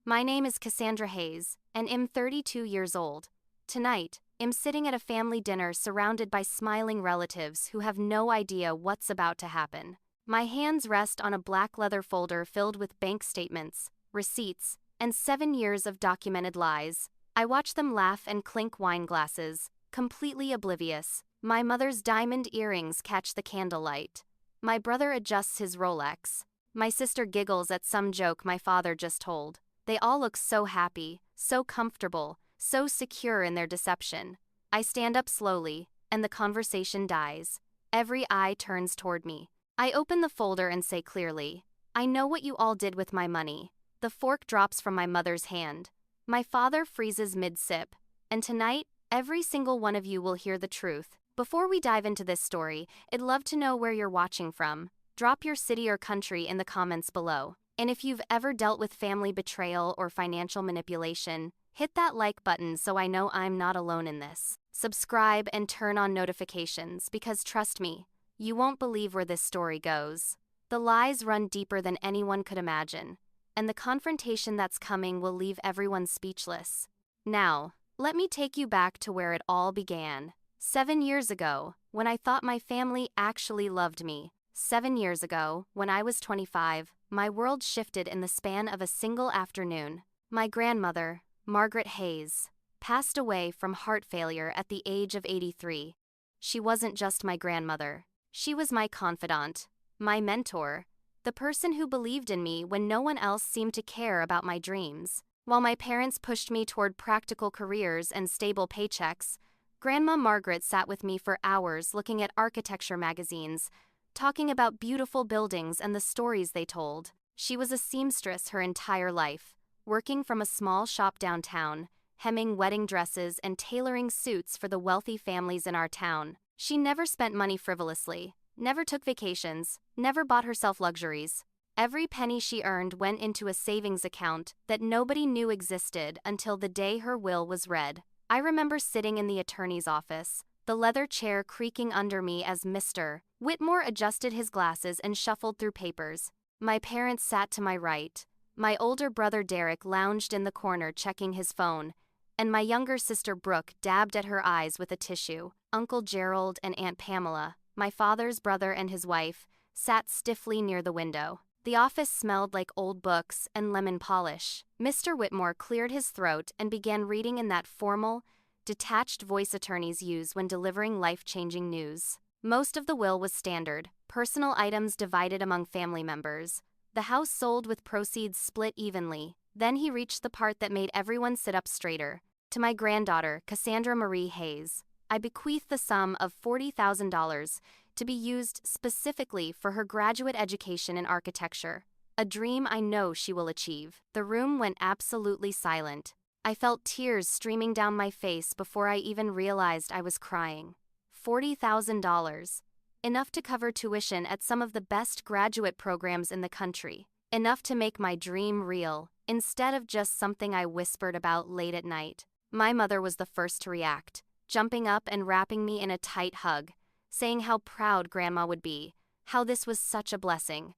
My name is Cassandra Hayes, and I'm 32 years old. Tonight, I'm sitting at a family dinner surrounded by smiling relatives who have no idea what's about to happen. My hands rest on a black leather folder filled with bank statements, receipts, and 7 years of documented lies. I watch them laugh and clink wine glasses, completely oblivious. My mother's diamond earrings catch the candlelight. My brother adjusts his Rolex. My sister giggles at some joke my father just told. They all look so happy, so comfortable, so secure in their deception. I stand up slowly, and the conversation dies. Every eye turns toward me. I open the folder and say clearly, "I know what you all did with my money." The fork drops from my mother's hand. My father freezes mid-sip, and tonight, every single one of you will hear the truth. Before we dive into this story, I'd love to know where you're watching from. Drop your city or country in the comments below. And if you've ever dealt with family betrayal or financial manipulation, hit that like button so I know I'm not alone in this. Subscribe and turn on notifications because trust me, you won't believe where this story goes. The lies run deeper than anyone could imagine, and the confrontation that's coming will leave everyone speechless. Now, let me take you back to where it all began. 7 years ago, when I thought my family actually loved me. 7 years ago, when I was 25, my world shifted in the span of a single afternoon. My grandmother, Margaret Hayes, passed away from heart failure at the age of 83. She wasn't just my grandmother. She was my confidant, my mentor, the person who believed in me when no one else seemed to care about my dreams. While my parents pushed me toward practical careers and stable paychecks, Grandma Margaret sat with me for hours looking at architecture magazines, talking about beautiful buildings and the stories they told. She was a seamstress her entire life, working from a small shop downtown, hemming wedding dresses and tailoring suits for the wealthy families in our town. She never spent money frivolously, never took vacations, never bought herself luxuries. Every penny she earned went into a savings account that nobody knew existed until the day her will was read. I remember sitting in the attorney's office, the leather chair creaking under me as Mr. Whitmore adjusted his glasses and shuffled through papers. My parents sat to my right. My older brother Derek lounged in the corner checking his phone, and my younger sister Brooke dabbed at her eyes with a tissue. Uncle Gerald and Aunt Pamela, my father's brother and his wife, sat stiffly near the window. The office smelled like old books and lemon polish. Mr. Whitmore cleared his throat and began reading in that formal, detached voice attorneys use when delivering life-changing news. Most of the will was standard, personal items divided among family members. The house sold with proceeds split evenly. Then he reached the part that made everyone sit up straighter. To my granddaughter, Cassandra Marie Hayes, I bequeath the sum of $40,000 to be used specifically for her graduate education in architecture, a dream I know she will achieve. The room went absolutely silent. I felt tears streaming down my face before I even realized I was crying. $40,000. Enough to cover tuition at some of the best graduate programs in the country. Enough to make my dream real, instead of just something I whispered about late at night. My mother was the first to react, jumping up and wrapping me in a tight hug, saying how proud Grandma would be, how this was such a blessing.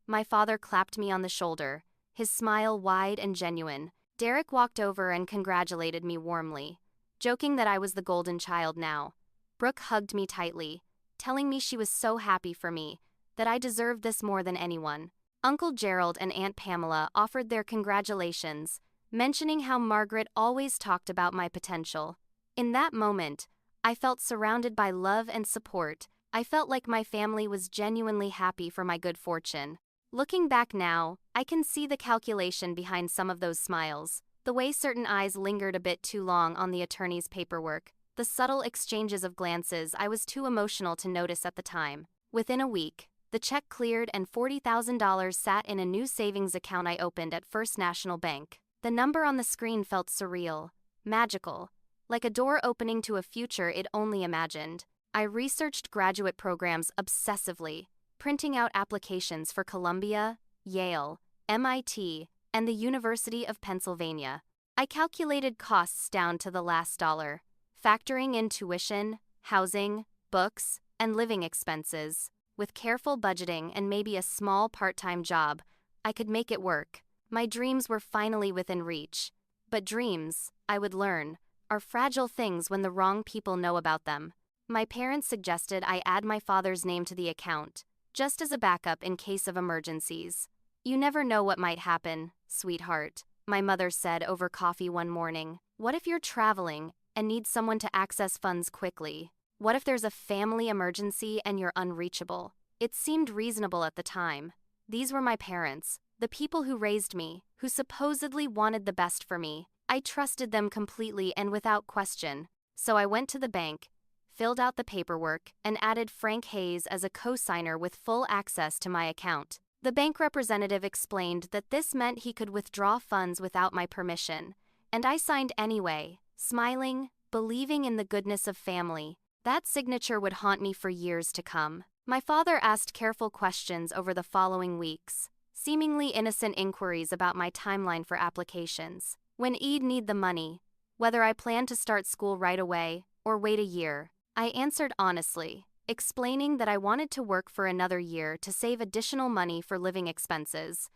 My father clapped me on the shoulder, his smile wide and genuine. Derek walked over and congratulated me warmly, joking that I was the golden child now. Brooke hugged me tightly, telling me she was so happy for me, that I deserved this more than anyone. Uncle Gerald and Aunt Pamela offered their congratulations, mentioning how Margaret always talked about my potential. In that moment, I felt surrounded by love and support. I felt like my family was genuinely happy for my good fortune. Looking back now, I can see the calculation behind some of those smiles, the way certain eyes lingered a bit too long on the attorney's paperwork, the subtle exchanges of glances I was too emotional to notice at the time. Within a week, the check cleared and $40,000 sat in a new savings account I opened at First National Bank. The number on the screen felt surreal, magical, like a door opening to a future I'd only imagined. I researched graduate programs obsessively, printing out applications for Columbia, Yale, MIT, and the University of Pennsylvania. I calculated costs down to the last dollar, factoring in tuition, housing, books, and living expenses. With careful budgeting and maybe a small part-time job, I could make it work. My dreams were finally within reach. But dreams, I would learn, are fragile things when the wrong people know about them. My parents suggested I add my father's name to the account, just as a backup in case of emergencies. "You never know what might happen, sweetheart," my mother said over coffee one morning. "What if you're traveling and need someone to access funds quickly? What if there's a family emergency and you're unreachable?" It seemed reasonable at the time. These were my parents, the people who raised me, who supposedly wanted the best for me. I trusted them completely and without question. So I went to the bank, filled out the paperwork, and added Frank Hayes as a co-signer with full access to my account. The bank representative explained that this meant he could withdraw funds without my permission, and I signed anyway, smiling, believing in the goodness of family. That signature would haunt me for years to come. My father asked careful questions over the following weeks, seemingly innocent inquiries about my timeline for applications. When I'd need the money, whether I planned to start school right away or wait a year, I answered honestly, explaining that I wanted to work for another year to save additional money for living expenses,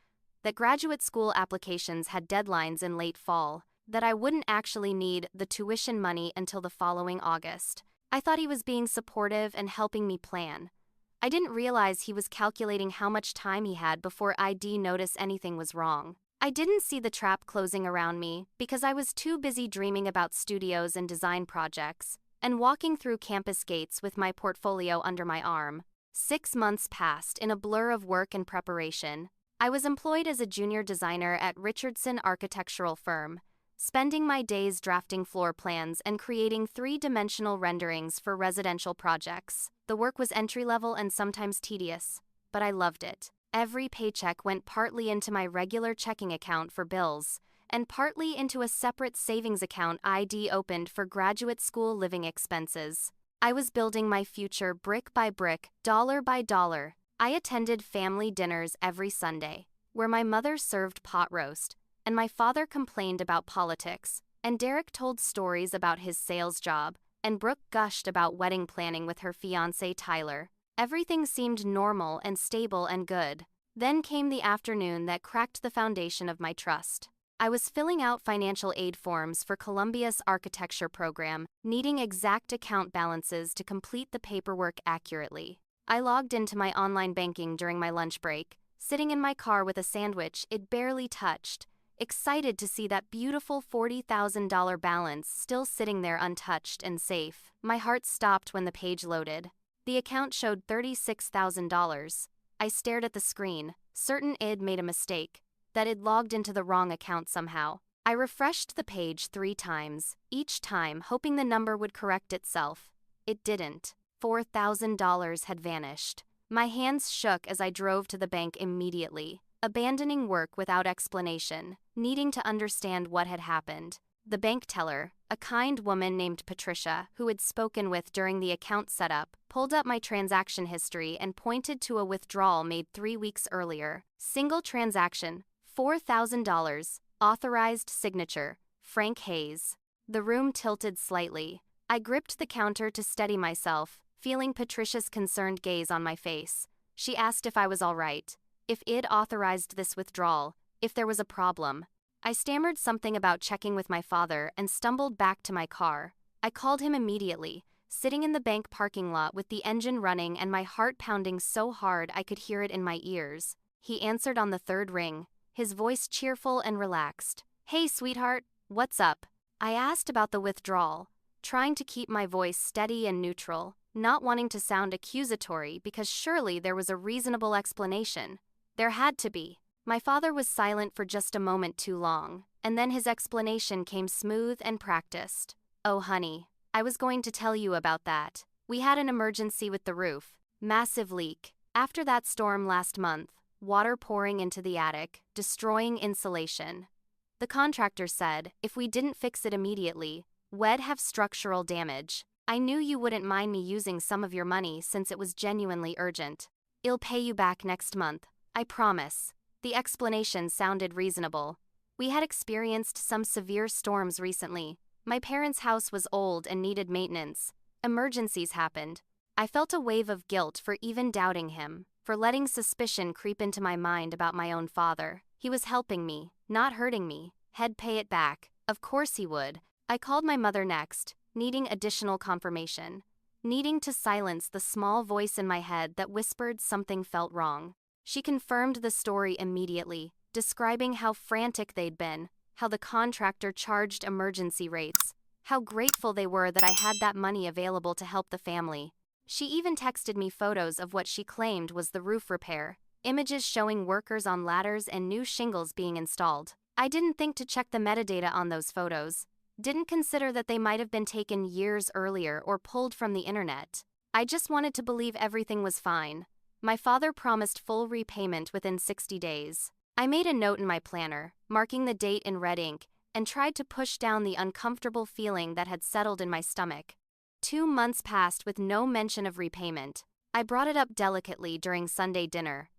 that graduate school applications had deadlines in late fall, that I wouldn't actually need the tuition money until the following August. I thought he was being supportive and helping me plan. I didn't realize he was calculating how much time he had before I'd notice anything was wrong. I didn't see the trap closing around me because I was too busy dreaming about studios and design projects and walking through campus gates with my portfolio under my arm. 6 months passed in a blur of work and preparation. I was employed as a junior designer at Richardson Architectural Firm, spending my days drafting floor plans and creating 3-dimensional renderings for residential projects. The work was entry-level and sometimes tedious, but I loved it. Every paycheck went partly into my regular checking account for bills, and partly into a separate savings account I'd opened for graduate school living expenses. I was building my future brick by brick, dollar by dollar. I attended family dinners every Sunday, where my mother served pot roast, and my father complained about politics, and Derek told stories about his sales job, and Brooke gushed about wedding planning with her fiancé Tyler. Everything seemed normal and stable and good. Then came the afternoon that cracked the foundation of my trust. I was filling out financial aid forms for Columbia's architecture program, needing exact account balances to complete the paperwork accurately. I logged into my online banking during my lunch break, sitting in my car with a sandwich it barely touched, excited to see that beautiful $40,000 balance still sitting there untouched and safe. My heart stopped when the page loaded. The account showed $36,000. I stared at the screen, certain I'd made a mistake, that I'd logged into the wrong account somehow. I refreshed the page 3 times, each time hoping the number would correct itself. It didn't. $4,000 had vanished. My hands shook as I drove to the bank immediately, abandoning work without explanation, needing to understand what had happened. The bank teller, a kind woman named Patricia, who had spoken with during the account setup, pulled up my transaction history and pointed to a withdrawal made 3 weeks earlier. Single transaction, $4,000, authorized signature, Frank Hayes. The room tilted slightly. I gripped the counter to steady myself, feeling Patricia's concerned gaze on my face. She asked if I was all right, if I'd authorized this withdrawal, if there was a problem. I stammered something about checking with my father and stumbled back to my car. I called him immediately, sitting in the bank parking lot with the engine running and my heart pounding so hard I could hear it in my ears. He answered on the 3rd ring, his voice cheerful and relaxed. "Hey, sweetheart, what's up?" I asked about the withdrawal, trying to keep my voice steady and neutral, not wanting to sound accusatory because surely there was a reasonable explanation. There had to be. My father was silent for just a moment too long, and then his explanation came smooth and practiced. "Oh honey, I was going to tell you about that. We had an emergency with the roof. Massive leak. After that storm last month, water pouring into the attic, destroying insulation. The contractor said if we didn't fix it immediately, we'd have structural damage. I knew you wouldn't mind me using some of your money since it was genuinely urgent. I'll pay you back next month, I promise." The explanation sounded reasonable. We had experienced some severe storms recently. My parents' house was old and needed maintenance. Emergencies happened. I felt a wave of guilt for even doubting him, for letting suspicion creep into my mind about my own father. He was helping me, not hurting me. He'd pay it back. Of course he would. I called my mother next, needing additional confirmation. Needing to silence the small voice in my head that whispered something felt wrong. She confirmed the story immediately, describing how frantic they'd been, how the contractor charged emergency rates, how grateful they were that I had that money available to help the family. She even texted me photos of what she claimed was the roof repair, images showing workers on ladders and new shingles being installed. I didn't think to check the metadata on those photos. Didn't consider that they might have been taken years earlier or pulled from the internet. I just wanted to believe everything was fine. My father promised full repayment within 60 days. I made a note in my planner, marking the date in red ink, and tried to push down the uncomfortable feeling that had settled in my stomach. 2 months passed with no mention of repayment. I brought it up delicately during Sunday dinner,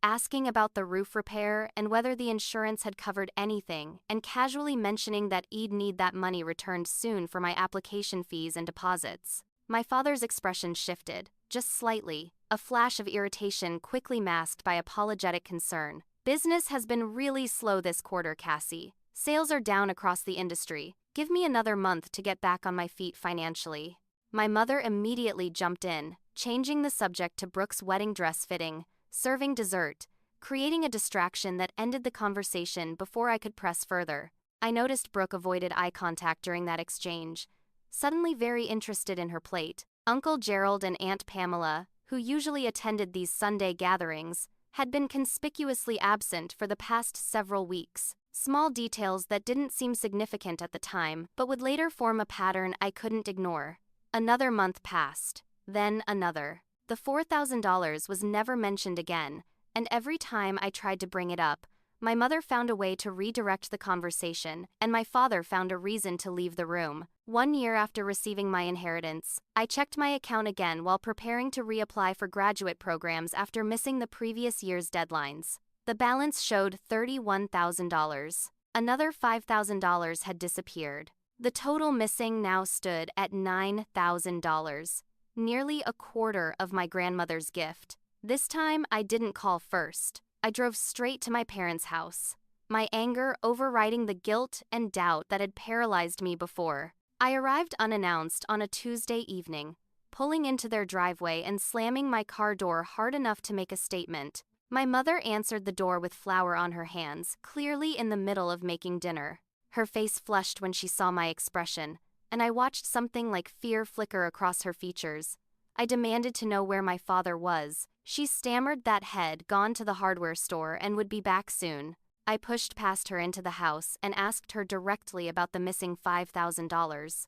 asking about the roof repair and whether the insurance had covered anything, and casually mentioning that I'd need that money returned soon for my application fees and deposits. My father's expression shifted, just slightly, a flash of irritation quickly masked by apologetic concern. Business has been really slow this quarter, Cassie. Sales are down across the industry. Give me another month to get back on my feet financially. My mother immediately jumped in, changing the subject to Brooke's wedding dress fitting, serving dessert, creating a distraction that ended the conversation before I could press further. I noticed Brooke avoided eye contact during that exchange, suddenly very interested in her plate. Uncle Gerald and Aunt Pamela, who usually attended these Sunday gatherings, had been conspicuously absent for the past several weeks. Small details that didn't seem significant at the time, but would later form a pattern I couldn't ignore. Another month passed, then another. The $4,000 was never mentioned again, and every time I tried to bring it up, my mother found a way to redirect the conversation, and my father found a reason to leave the room. 1 year after receiving my inheritance, I checked my account again while preparing to reapply for graduate programs after missing the previous year's deadlines. The balance showed $31,000. Another $5,000 had disappeared. The total missing now stood at $9,000. Nearly a quarter of my grandmother's gift. This time, I didn't call first. I drove straight to my parents' house, my anger overriding the guilt and doubt that had paralyzed me before. I arrived unannounced on a Tuesday evening, pulling into their driveway and slamming my car door hard enough to make a statement. My mother answered the door with flour on her hands, clearly in the middle of making dinner. Her face flushed when she saw my expression, and I watched something like fear flicker across her features. I demanded to know where my father was. She stammered that he'd gone to the hardware store and would be back soon. I pushed past her into the house and asked her directly about the missing $5,000.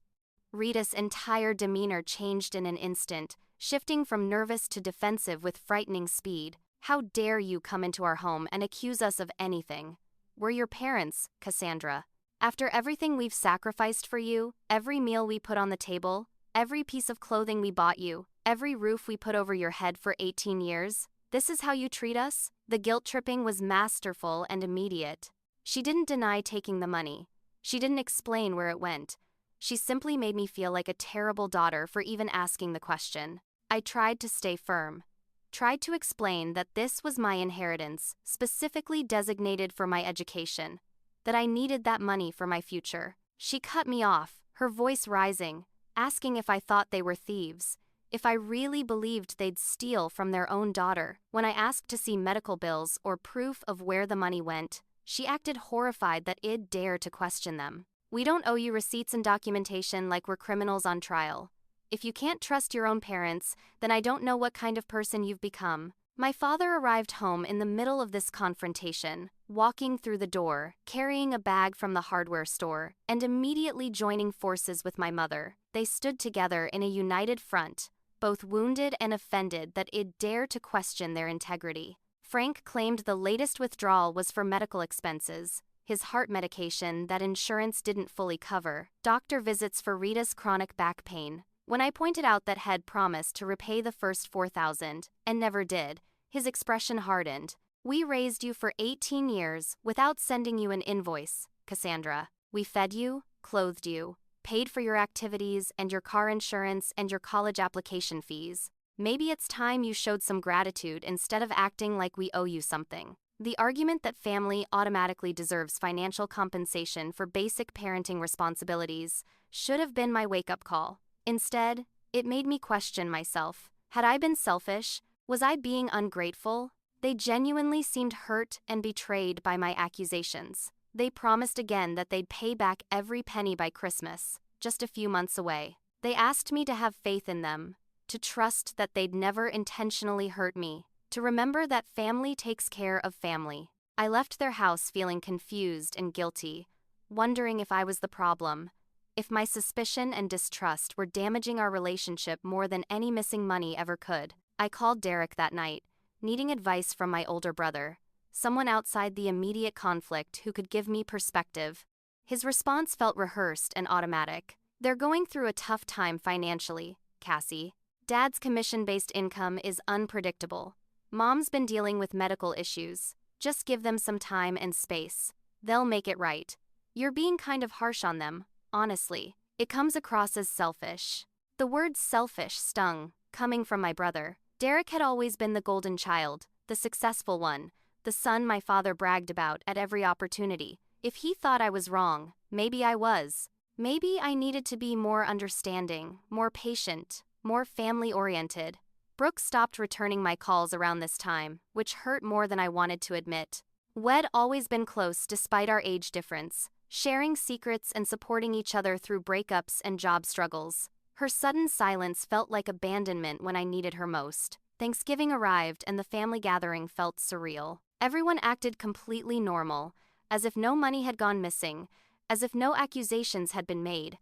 Rita's entire demeanor changed in an instant, shifting from nervous to defensive with frightening speed. How dare you come into our home and accuse us of anything? We're your parents, Cassandra. After everything we've sacrificed for you, every meal we put on the table, every piece of clothing we bought you, every roof we put over your head for 18 years, this is how you treat us? The guilt tripping was masterful and immediate. She didn't deny taking the money. She didn't explain where it went. She simply made me feel like a terrible daughter for even asking the question. I tried to stay firm. Tried to explain that this was my inheritance, specifically designated for my education. That I needed that money for my future. She cut me off, her voice rising, asking if I thought they were thieves. If I really believed they'd steal from their own daughter. When I asked to see medical bills or proof of where the money went, she acted horrified that I'd dare to question them. We don't owe you receipts and documentation like we're criminals on trial. If you can't trust your own parents, then I don't know what kind of person you've become. My father arrived home in the middle of this confrontation, walking through the door, carrying a bag from the hardware store, and immediately joining forces with my mother. They stood together in a united front, both wounded and offended that I'd dare to question their integrity. Frank claimed the latest withdrawal was for medical expenses, his heart medication that insurance didn't fully cover, doctor visits for Rita's chronic back pain. When I pointed out that he'd promised to repay the first $4,000, and never did, his expression hardened. We raised you for 18 years without sending you an invoice, Cassandra. We fed you, clothed you, paid for your activities and your car insurance and your college application fees. Maybe it's time you showed some gratitude instead of acting like we owe you something. The argument that family automatically deserves financial compensation for basic parenting responsibilities should have been my wake-up call. Instead, it made me question myself. Had I been selfish? Was I being ungrateful? They genuinely seemed hurt and betrayed by my accusations. They promised again that they'd pay back every penny by Christmas, just a few months away. They asked me to have faith in them, to trust that they'd never intentionally hurt me, to remember that family takes care of family. I left their house feeling confused and guilty, wondering if I was the problem, if my suspicion and distrust were damaging our relationship more than any missing money ever could. I called Derek that night, needing advice from my older brother, someone outside the immediate conflict who could give me perspective. His response felt rehearsed and automatic. "They're going through a tough time financially, Cassie. Dad's commission-based income is unpredictable. Mom's been dealing with medical issues. Just give them some time and space. They'll make it right. You're being kind of harsh on them, honestly. It comes across as selfish." The word selfish stung, coming from my brother. Derek had always been the golden child, the successful one, the son my father bragged about at every opportunity. If he thought I was wrong, maybe I was. Maybe I needed to be more understanding, more patient, more family-oriented. Brooke stopped returning my calls around this time, which hurt more than I wanted to admit. We'd always been close despite our age difference, sharing secrets and supporting each other through breakups and job struggles. Her sudden silence felt like abandonment when I needed her most. Thanksgiving arrived and the family gathering felt surreal. Everyone acted completely normal, as if no money had gone missing, as if no accusations had been made,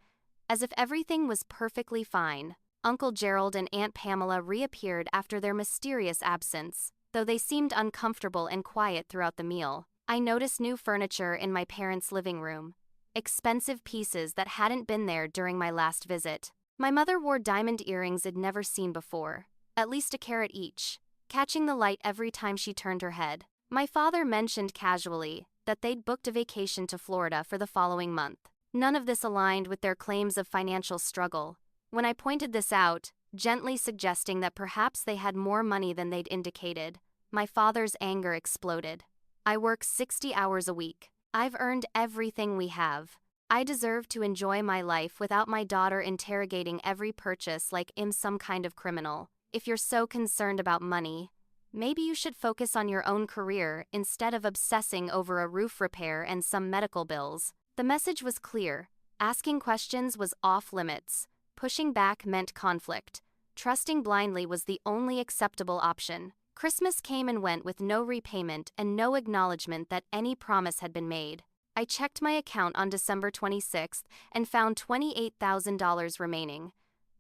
as if everything was perfectly fine. Uncle Gerald and Aunt Pamela reappeared after their mysterious absence, though they seemed uncomfortable and quiet throughout the meal. I noticed new furniture in my parents' living room, expensive pieces that hadn't been there during my last visit. My mother wore diamond earrings I'd never seen before, at least a carat each, catching the light every time she turned her head. My father mentioned casually that they'd booked a vacation to Florida for the following month. None of this aligned with their claims of financial struggle. When I pointed this out, gently suggesting that perhaps they had more money than they'd indicated, my father's anger exploded. "I work 60 hours a week. I've earned everything we have. I deserve to enjoy my life without my daughter interrogating every purchase like I'm some kind of criminal. If you're so concerned about money, maybe you should focus on your own career instead of obsessing over a roof repair and some medical bills." The message was clear. Asking questions was off limits. Pushing back meant conflict. Trusting blindly was the only acceptable option. Christmas came and went with no repayment and no acknowledgement that any promise had been made. I checked my account on December 26th and found $28,000 remaining.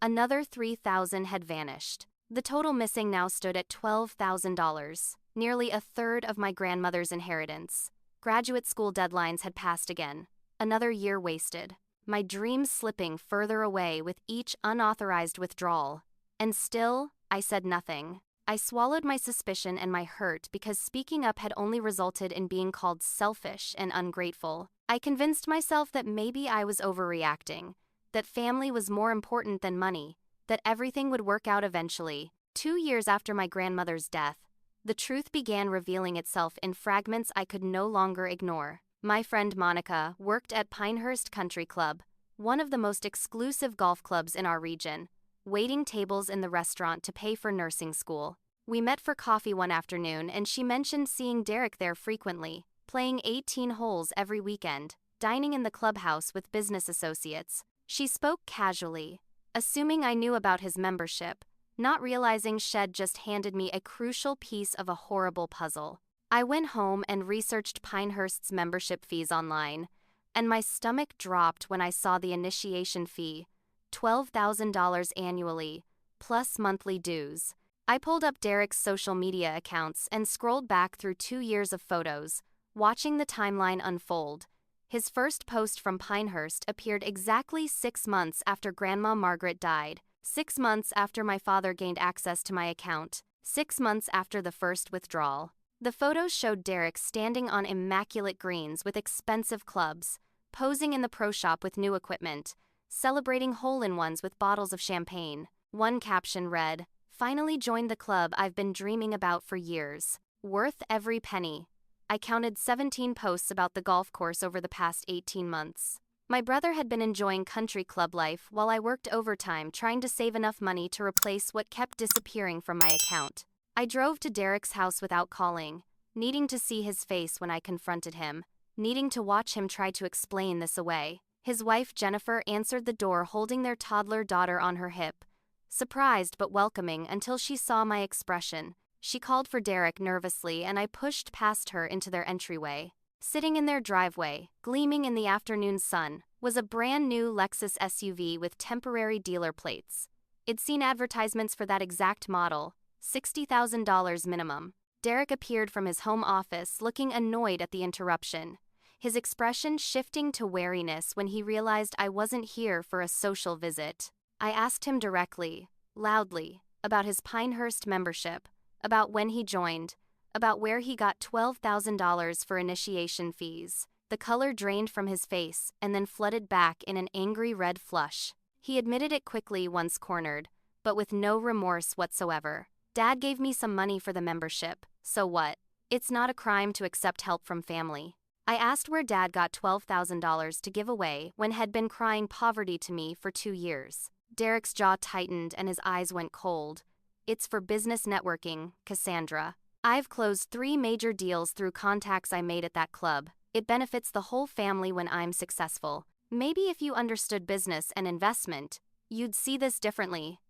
Another $3,000 had vanished. The total missing now stood at $12,000, nearly a third of my grandmother's inheritance. Graduate school deadlines had passed again. Another year wasted. My dreams slipping further away with each unauthorized withdrawal. And still, I said nothing. I swallowed my suspicion and my hurt because speaking up had only resulted in being called selfish and ungrateful. I convinced myself that maybe I was overreacting, that family was more important than money, that everything would work out eventually. 2 years after my grandmother's death, the truth began revealing itself in fragments I could no longer ignore. My friend Monica worked at Pinehurst Country Club, one of the most exclusive golf clubs in our region, waiting tables in the restaurant to pay for nursing school. We met for coffee one afternoon and she mentioned seeing Derek there frequently, playing 18 holes every weekend, dining in the clubhouse with business associates. She spoke casually, assuming I knew about his membership, not realizing she'd just handed me a crucial piece of a horrible puzzle. I went home and researched Pinehurst's membership fees online, and my stomach dropped when I saw the initiation fee, $12,000 annually, plus monthly dues. I pulled up Derek's social media accounts and scrolled back through 2 years of photos, watching the timeline unfold. His first post from Pinehurst appeared exactly 6 months after Grandma Margaret died, 6 months after my father gained access to my account, 6 months after the first withdrawal. The photos showed Derek standing on immaculate greens with expensive clubs, posing in the pro shop with new equipment, celebrating hole-in-ones with bottles of champagne. One caption read, "Finally joined the club I've been dreaming about for years. Worth every penny. I counted 17 posts about the golf course over the past 18 months. My brother had been enjoying country club life while I worked overtime trying to save enough money to replace what kept disappearing from my account. I drove to Derek's house without calling, needing to see his face when I confronted him, needing to watch him try to explain this away. His wife Jennifer answered the door holding their toddler daughter on her hip, surprised but welcoming until she saw my expression. She called for Derek nervously and I pushed past her into their entryway. Sitting in their driveway, gleaming in the afternoon sun, was a brand new Lexus SUV with temporary dealer plates. I'd seen advertisements for that exact model, $60,000 minimum. Derek appeared from his home office looking annoyed at the interruption, his expression shifting to wariness when he realized I wasn't here for a social visit. I asked him directly, loudly, about his Pinehurst membership, about when he joined, about where he got $12,000 for initiation fees. The color drained from his face and then flooded back in an angry red flush. He admitted it quickly once cornered, but with no remorse whatsoever. Dad gave me some money for the membership, so what? It's not a crime to accept help from family. I asked where Dad got $12,000 to give away when had been crying poverty to me for 2 years. Derek's jaw tightened and his eyes went cold. It's for business networking, Cassandra. I've closed 3 major deals through contacts I made at that club. It benefits the whole family when I'm successful. Maybe if you understood business and investment, you'd see this differently.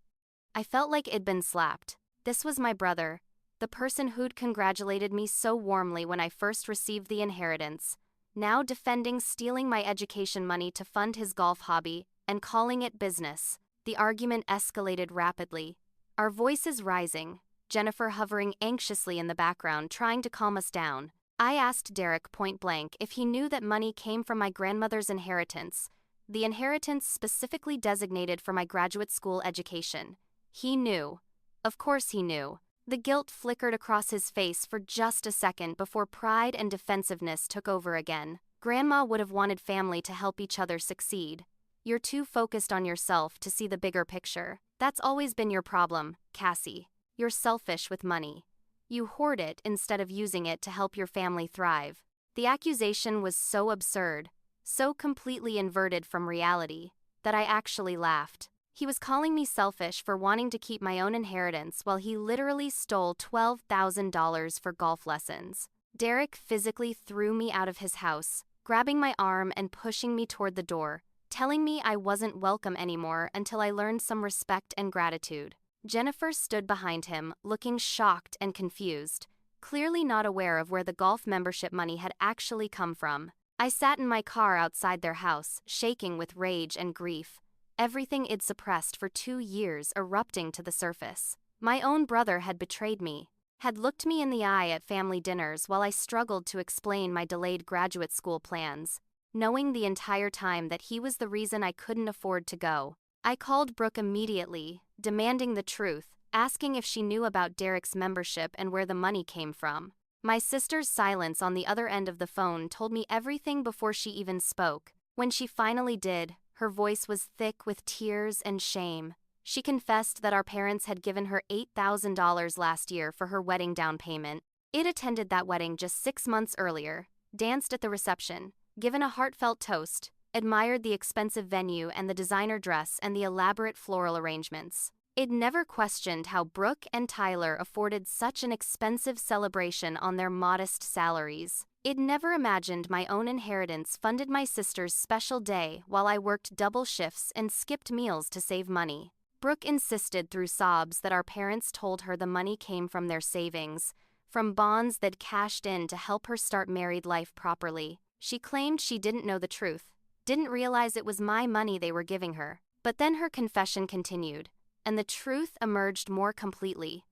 I felt like I'd been slapped. This was my brother, the person who'd congratulated me so warmly when I first received the inheritance, now defending stealing my education money to fund his golf hobby and calling it business. The argument escalated rapidly, our voices rising, Jennifer hovering anxiously in the background trying to calm us down. I asked Derek point blank if he knew that money came from my grandmother's inheritance, the inheritance specifically designated for my graduate school education. He knew. Of course he knew. The guilt flickered across his face for just a second before pride and defensiveness took over again. Grandma would have wanted family to help each other succeed. You're too focused on yourself to see the bigger picture. That's always been your problem, Cassie. You're selfish with money. You hoard it instead of using it to help your family thrive. The accusation was so absurd, so completely inverted from reality, that I actually laughed. He was calling me selfish for wanting to keep my own inheritance while he literally stole $12,000 for golf lessons. Derek physically threw me out of his house, grabbing my arm and pushing me toward the door, telling me I wasn't welcome anymore until I learned some respect and gratitude. Jennifer stood behind him, looking shocked and confused, clearly not aware of where the golf membership money had actually come from. I sat in my car outside their house, shaking with rage and grief. Everything I'd suppressed for 2 years erupting to the surface. My own brother had betrayed me, had looked me in the eye at family dinners while I struggled to explain my delayed graduate school plans, knowing the entire time that he was the reason I couldn't afford to go. I called Brooke immediately, demanding the truth, asking if she knew about Derek's membership and where the money came from. My sister's silence on the other end of the phone told me everything before she even spoke. When she finally did, her voice was thick with tears and shame. She confessed that our parents had given her $8,000 last year for her wedding down payment. It attended that wedding just 6 months earlier, danced at the reception, given a heartfelt toast, admired the expensive venue and the designer dress and the elaborate floral arrangements. I'd never questioned how Brooke and Tyler afforded such an expensive celebration on their modest salaries. I'd never imagined my own inheritance funded my sister's special day while I worked double shifts and skipped meals to save money. Brooke insisted through sobs that our parents told her the money came from their savings, from bonds they'd cashed in to help her start married life properly. She claimed she didn't know the truth, didn't realize it was my money they were giving her. But then her confession continued, and the truth emerged more completely.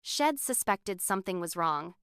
Shed suspected something was wrong.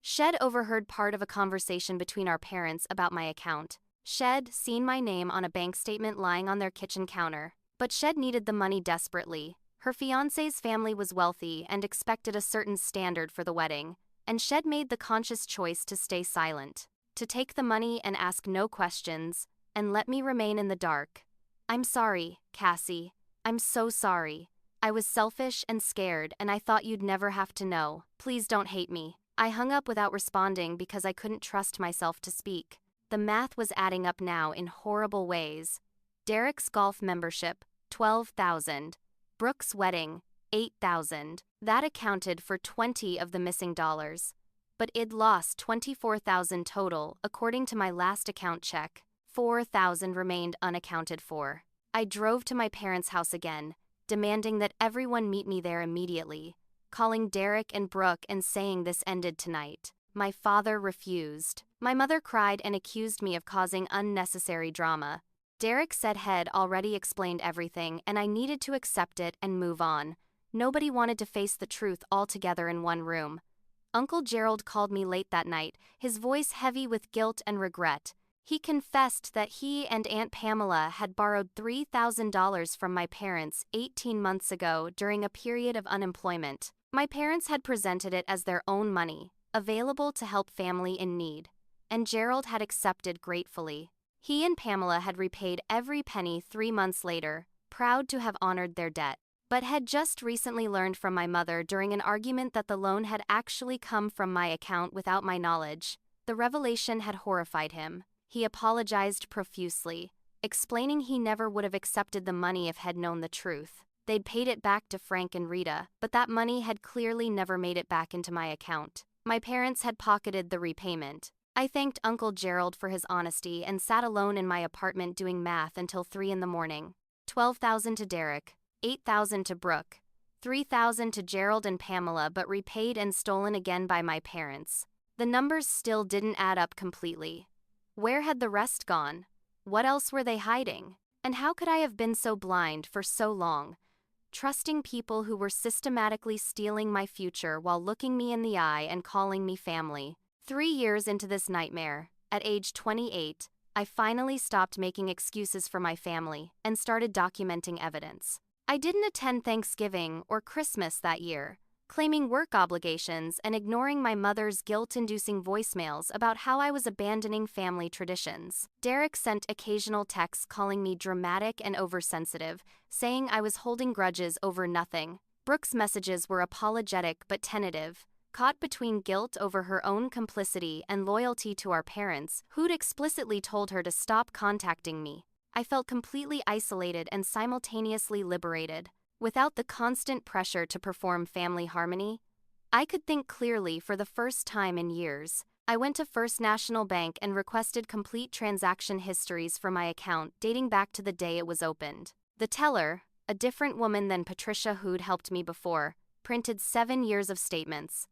Shed overheard part of a conversation between our parents about my account. Shed seen my name on a bank statement lying on their kitchen counter. But Shed needed the money desperately. Her fiancé's family was wealthy and expected a certain standard for the wedding, and Shed made the conscious choice to stay silent, to take the money and ask no questions, and let me remain in the dark. I'm sorry, Cassie. I'm so sorry. I was selfish and scared, and I thought you'd never have to know. Please don't hate me. I hung up without responding because I couldn't trust myself to speak. The math was adding up now in horrible ways. Derek's golf membership, $12,000. Brooke's wedding, $8,000. That accounted for 20 of the missing dollars. But I'd lost 24,000 total, according to my last account check. 4,000 remained unaccounted for. I drove to my parents' house again, demanding that everyone meet me there immediately, calling Derek and Brooke and saying this ended tonight. My father refused. My mother cried and accused me of causing unnecessary drama. Derek said he'd already explained everything and I needed to accept it and move on. Nobody wanted to face the truth all together in one room. Uncle Gerald called me late that night, his voice heavy with guilt and regret. He confessed that he and Aunt Pamela had borrowed $3,000 from my parents 18 months ago during a period of unemployment. My parents had presented it as their own money, available to help family in need, and Gerald had accepted gratefully. He and Pamela had repaid every penny 3 months later, proud to have honored their debt, but had just recently learned from my mother during an argument that the loan had actually come from my account without my knowledge. The revelation had horrified him. He apologized profusely, explaining he never would have accepted the money if he'd known the truth. They'd paid it back to Frank and Rita, but that money had clearly never made it back into my account. My parents had pocketed the repayment. I thanked Uncle Gerald for his honesty and sat alone in my apartment doing math until 3 in the morning. 12,000 to Derek, 8,000 to Brooke, 3,000 to Gerald and Pamela, but repaid and stolen again by my parents. The numbers still didn't add up completely. Where had the rest gone? What else were they hiding? And how could I have been so blind for so long, trusting people who were systematically stealing my future while looking me in the eye and calling me family? 3 years into this nightmare, at age 28, I finally stopped making excuses for my family and started documenting evidence. I didn't attend Thanksgiving or Christmas that year, claiming work obligations and ignoring my mother's guilt-inducing voicemails about how I was abandoning family traditions. Derek sent occasional texts calling me dramatic and oversensitive, saying I was holding grudges over nothing. Brooke's messages were apologetic but tentative, caught between guilt over her own complicity and loyalty to our parents, who'd explicitly told her to stop contacting me. I felt completely isolated and simultaneously liberated. Without the constant pressure to perform family harmony, I could think clearly for the first time in years. I went to First National Bank and requested complete transaction histories for my account dating back to the day it was opened. The teller, a different woman than Patricia who'd helped me before, printed 7 years of statements.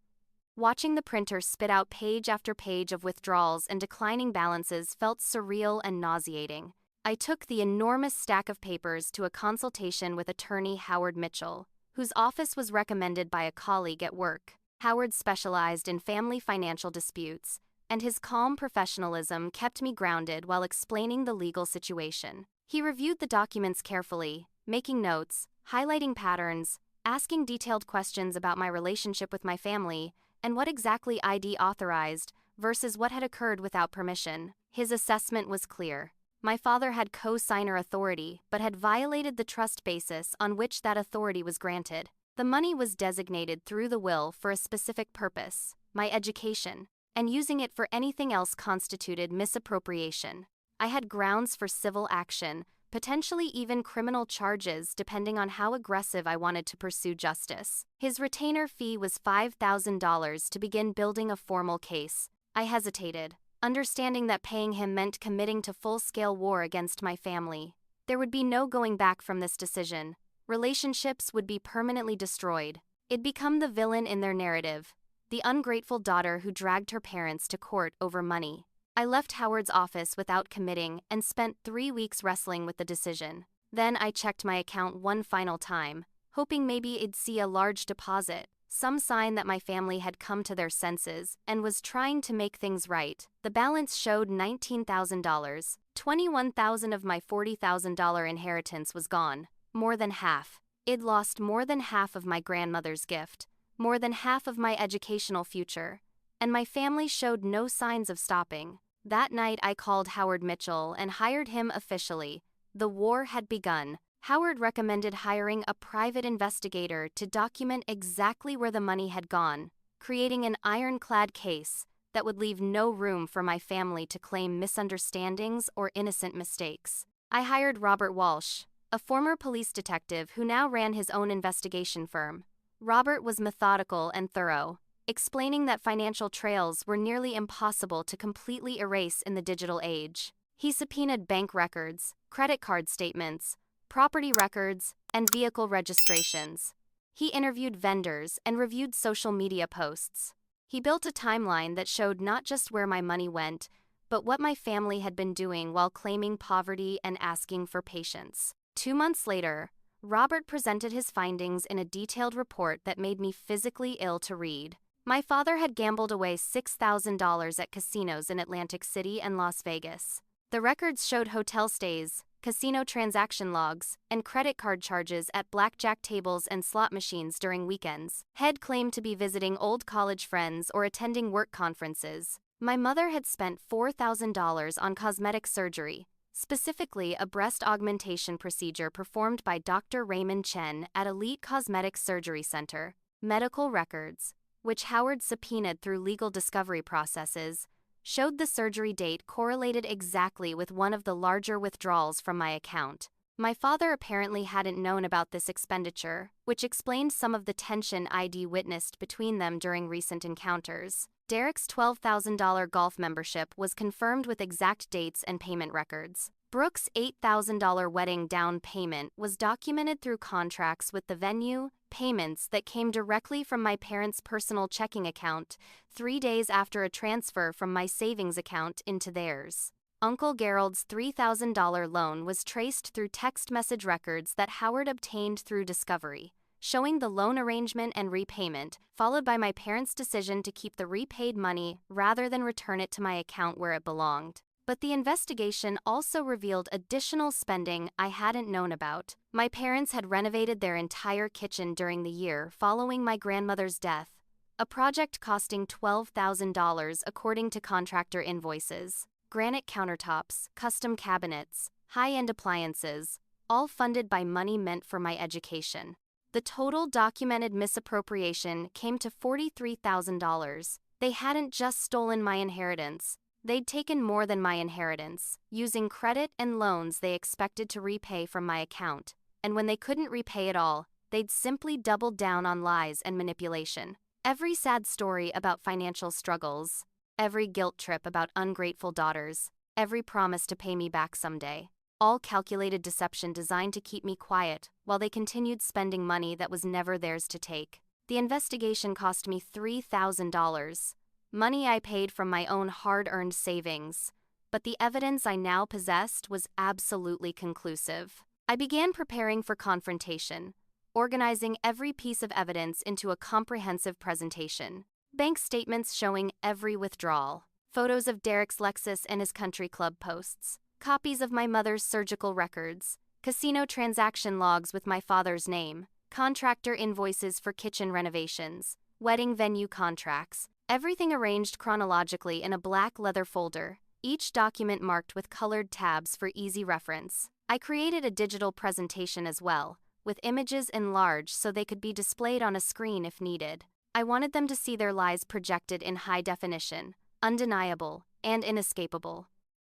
Watching the printer spit out page after page of withdrawals and declining balances felt surreal and nauseating. I took the enormous stack of papers to a consultation with attorney Howard Mitchell, whose office was recommended by a colleague at work. Howard specialized in family financial disputes, and his calm professionalism kept me grounded while explaining the legal situation. He reviewed the documents carefully, making notes, highlighting patterns, asking detailed questions about my relationship with my family, and what exactly I'd authorized versus what had occurred without permission. His assessment was clear. My father had co-signer authority, but had violated the trust basis on which that authority was granted. The money was designated through the will for a specific purpose, my education, and using it for anything else constituted misappropriation. I had grounds for civil action, potentially even criminal charges depending on how aggressive I wanted to pursue justice. His retainer fee was $5,000 to begin building a formal case. I hesitated, understanding that paying him meant committing to full-scale war against my family. There would be no going back from this decision. Relationships would be permanently destroyed. I'd become the villain in their narrative, the ungrateful daughter who dragged her parents to court over money. I left Howard's office without committing and spent 3 weeks wrestling with the decision. Then I checked my account one final time, hoping maybe I'd see a large deposit, some sign that my family had come to their senses and was trying to make things right. The balance showed $19,000. $21,000 of my $40,000 inheritance was gone, more than half. I'd lost more than half of my grandmother's gift, more than half of my educational future, and my family showed no signs of stopping. That night I called Howard Mitchell and hired him officially. The war had begun. Howard recommended hiring a private investigator to document exactly where the money had gone, creating an ironclad case that would leave no room for my family to claim misunderstandings or innocent mistakes. I hired Robert Walsh, a former police detective who now ran his own investigation firm. Robert was methodical and thorough, explaining that financial trails were nearly impossible to completely erase in the digital age. He subpoenaed bank records, credit card statements, property records, and vehicle registrations. He interviewed vendors and reviewed social media posts. He built a timeline that showed not just where my money went, but what my family had been doing while claiming poverty and asking for patience. 2 months later, Robert presented his findings in a detailed report that made me physically ill to read. My father had gambled away $6,000 at casinos in Atlantic City and Las Vegas. The records showed hotel stays, casino transaction logs, and credit card charges at blackjack tables and slot machines during weekends. Head claimed to be visiting old college friends or attending work conferences. My mother had spent $4,000 on cosmetic surgery, specifically a breast augmentation procedure performed by Dr. Raymond Chen at Elite Cosmetic Surgery Center. Medical records, which Howard subpoenaed through legal discovery processes, showed the surgery date correlated exactly with one of the larger withdrawals from my account. My father apparently hadn't known about this expenditure, which explained some of the tension I'd witnessed between them during recent encounters. Derek's $12,000 golf membership was confirmed with exact dates and payment records. Brooke's $8,000 wedding down payment was documented through contracts with the venue, payments that came directly from my parents' personal checking account 3 days after a transfer from my savings account into theirs. Uncle Gerald's $3,000 loan was traced through text message records that Howard obtained through discovery, showing the loan arrangement and repayment, followed by my parents' decision to keep the repaid money rather than return it to my account where it belonged. But the investigation also revealed additional spending I hadn't known about. My parents had renovated their entire kitchen during the year following my grandmother's death, a project costing $12,000 according to contractor invoices. Granite countertops, custom cabinets, high-end appliances, all funded by money meant for my education. The total documented misappropriation came to $43,000. They hadn't just stolen my inheritance. They'd taken more than my inheritance, using credit and loans they expected to repay from my account, and when they couldn't repay it all, they'd simply doubled down on lies and manipulation. Every sad story about financial struggles, every guilt trip about ungrateful daughters, every promise to pay me back someday, all calculated deception designed to keep me quiet while they continued spending money that was never theirs to take. The investigation cost me $3,000. Money I paid from my own hard-earned savings, but the evidence I now possessed was absolutely conclusive. I began preparing for confrontation, organizing every piece of evidence into a comprehensive presentation. Bank statements showing every withdrawal, photos of Derek's Lexus and his country club posts, copies of my mother's surgical records, casino transaction logs with my father's name, contractor invoices for kitchen renovations, wedding venue contracts, everything arranged chronologically in a black leather folder, each document marked with colored tabs for easy reference. I created a digital presentation as well, with images enlarged so they could be displayed on a screen if needed. I wanted them to see their lies projected in high definition, undeniable, and inescapable.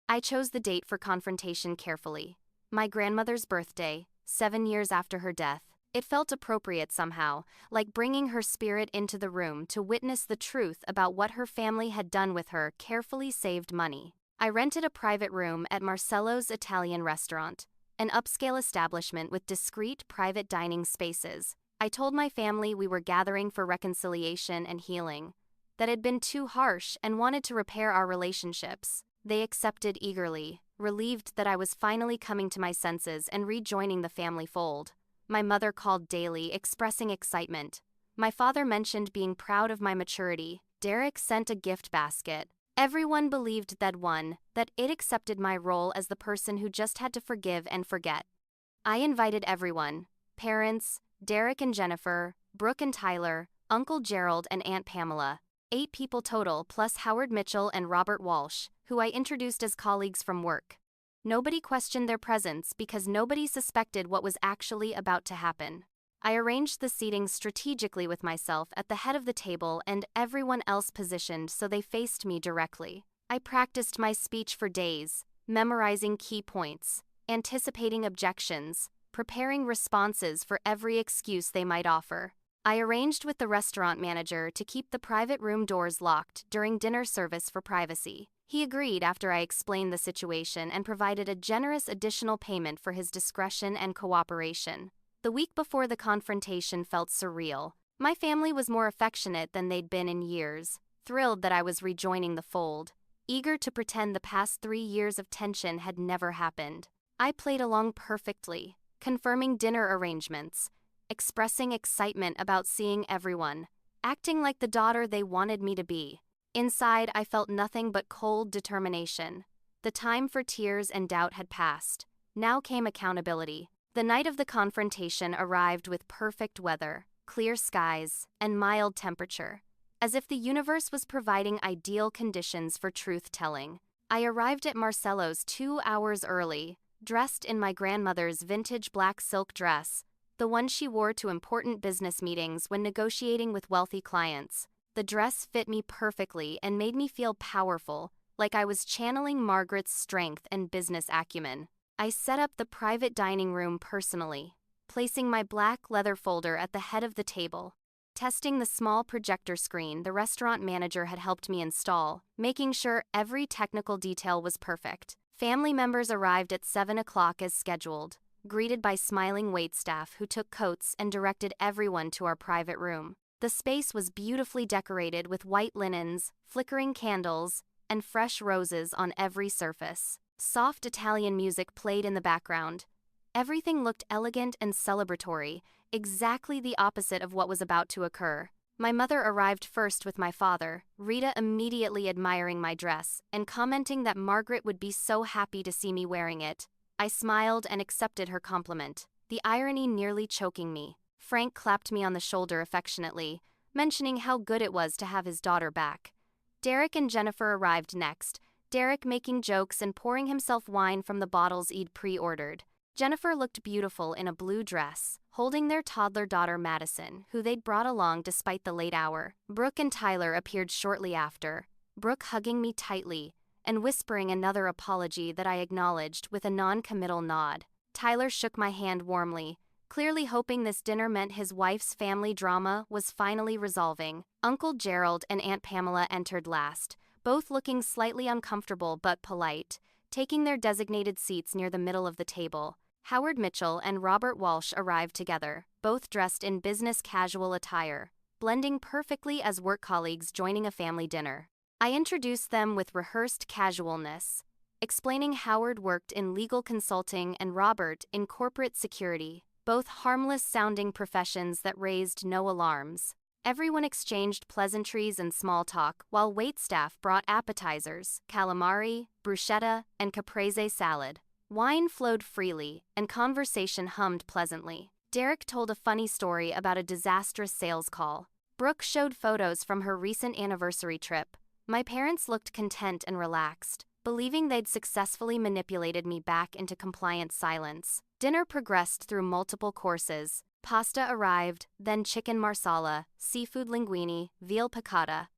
I chose the date for confrontation carefully. My grandmother's birthday, 7 years after her death. It felt appropriate somehow, like bringing her spirit into the room to witness the truth about what her family had done with her carefully saved money. I rented a private room at Marcello's Italian restaurant, an upscale establishment with discreet private dining spaces. I told my family we were gathering for reconciliation and healing, that had been too harsh and wanted to repair our relationships. They accepted eagerly, relieved that I was finally coming to my senses and rejoining the family fold. My mother called daily, expressing excitement. My father mentioned being proud of my maturity. Derek sent a gift basket. Everyone believed that it accepted my role as the person who just had to forgive and forget. I invited everyone, parents, Derek and Jennifer, Brooke and Tyler, Uncle Gerald and Aunt Pamela. 8 people total plus Howard Mitchell and Robert Walsh, who I introduced as colleagues from work. Nobody questioned their presence because nobody suspected what was actually about to happen. I arranged the seating strategically with myself at the head of the table and everyone else positioned so they faced me directly. I practiced my speech for days, memorizing key points, anticipating objections, preparing responses for every excuse they might offer. I arranged with the restaurant manager to keep the private room doors locked during dinner service for privacy. He agreed after I explained the situation and provided a generous additional payment for his discretion and cooperation. The week before the confrontation felt surreal. My family was more affectionate than they'd been in years, thrilled that I was rejoining the fold, eager to pretend the past 3 years of tension had never happened. I played along perfectly, confirming dinner arrangements, expressing excitement about seeing everyone, acting like the daughter they wanted me to be. Inside, I felt nothing but cold determination. The time for tears and doubt had passed. Now came accountability. The night of the confrontation arrived with perfect weather, clear skies, and mild temperature, as if the universe was providing ideal conditions for truth-telling. I arrived at Marcello's 2 hours early, dressed in my grandmother's vintage black silk dress, the one she wore to important business meetings when negotiating with wealthy clients. The dress fit me perfectly and made me feel powerful, like I was channeling Margaret's strength and business acumen. I set up the private dining room personally, placing my black leather folder at the head of the table. Testing the small projector screen the restaurant manager had helped me install, making sure every technical detail was perfect. Family members arrived at 7 o'clock as scheduled, greeted by smiling waitstaff who took coats and directed everyone to our private room. The space was beautifully decorated with white linens, flickering candles, and fresh roses on every surface. Soft Italian music played in the background. Everything looked elegant and celebratory, exactly the opposite of what was about to occur. My mother arrived first with my father, Rita immediately admiring my dress and commenting that Margaret would be so happy to see me wearing it. I smiled and accepted her compliment, the irony nearly choking me. Frank clapped me on the shoulder affectionately, mentioning how good it was to have his daughter back. Derek and Jennifer arrived next, Derek making jokes and pouring himself wine from the bottles he'd pre-ordered. Jennifer looked beautiful in a blue dress, holding their toddler daughter Madison, who they'd brought along despite the late hour. Brooke and Tyler appeared shortly after, Brooke hugging me tightly and whispering another apology that I acknowledged with a non-committal nod. Tyler shook my hand warmly, clearly hoping this dinner meant his wife's family drama was finally resolving. Uncle Gerald and Aunt Pamela entered last, both looking slightly uncomfortable but polite, taking their designated seats near the middle of the table. Howard Mitchell and Robert Walsh arrived together, both dressed in business casual attire, blending perfectly as work colleagues joining a family dinner. I introduced them with rehearsed casualness, explaining Howard worked in legal consulting and Robert in corporate security, both harmless-sounding professions that raised no alarms. Everyone exchanged pleasantries and small talk while waitstaff brought appetizers, calamari, bruschetta, and caprese salad. Wine flowed freely, and conversation hummed pleasantly. Derek told a funny story about a disastrous sales call. Brooke showed photos from her recent anniversary trip. My parents looked content and relaxed, believing they'd successfully manipulated me back into compliant silence. Dinner progressed through multiple courses. Pasta arrived, then chicken marsala, seafood linguine, veal piccata.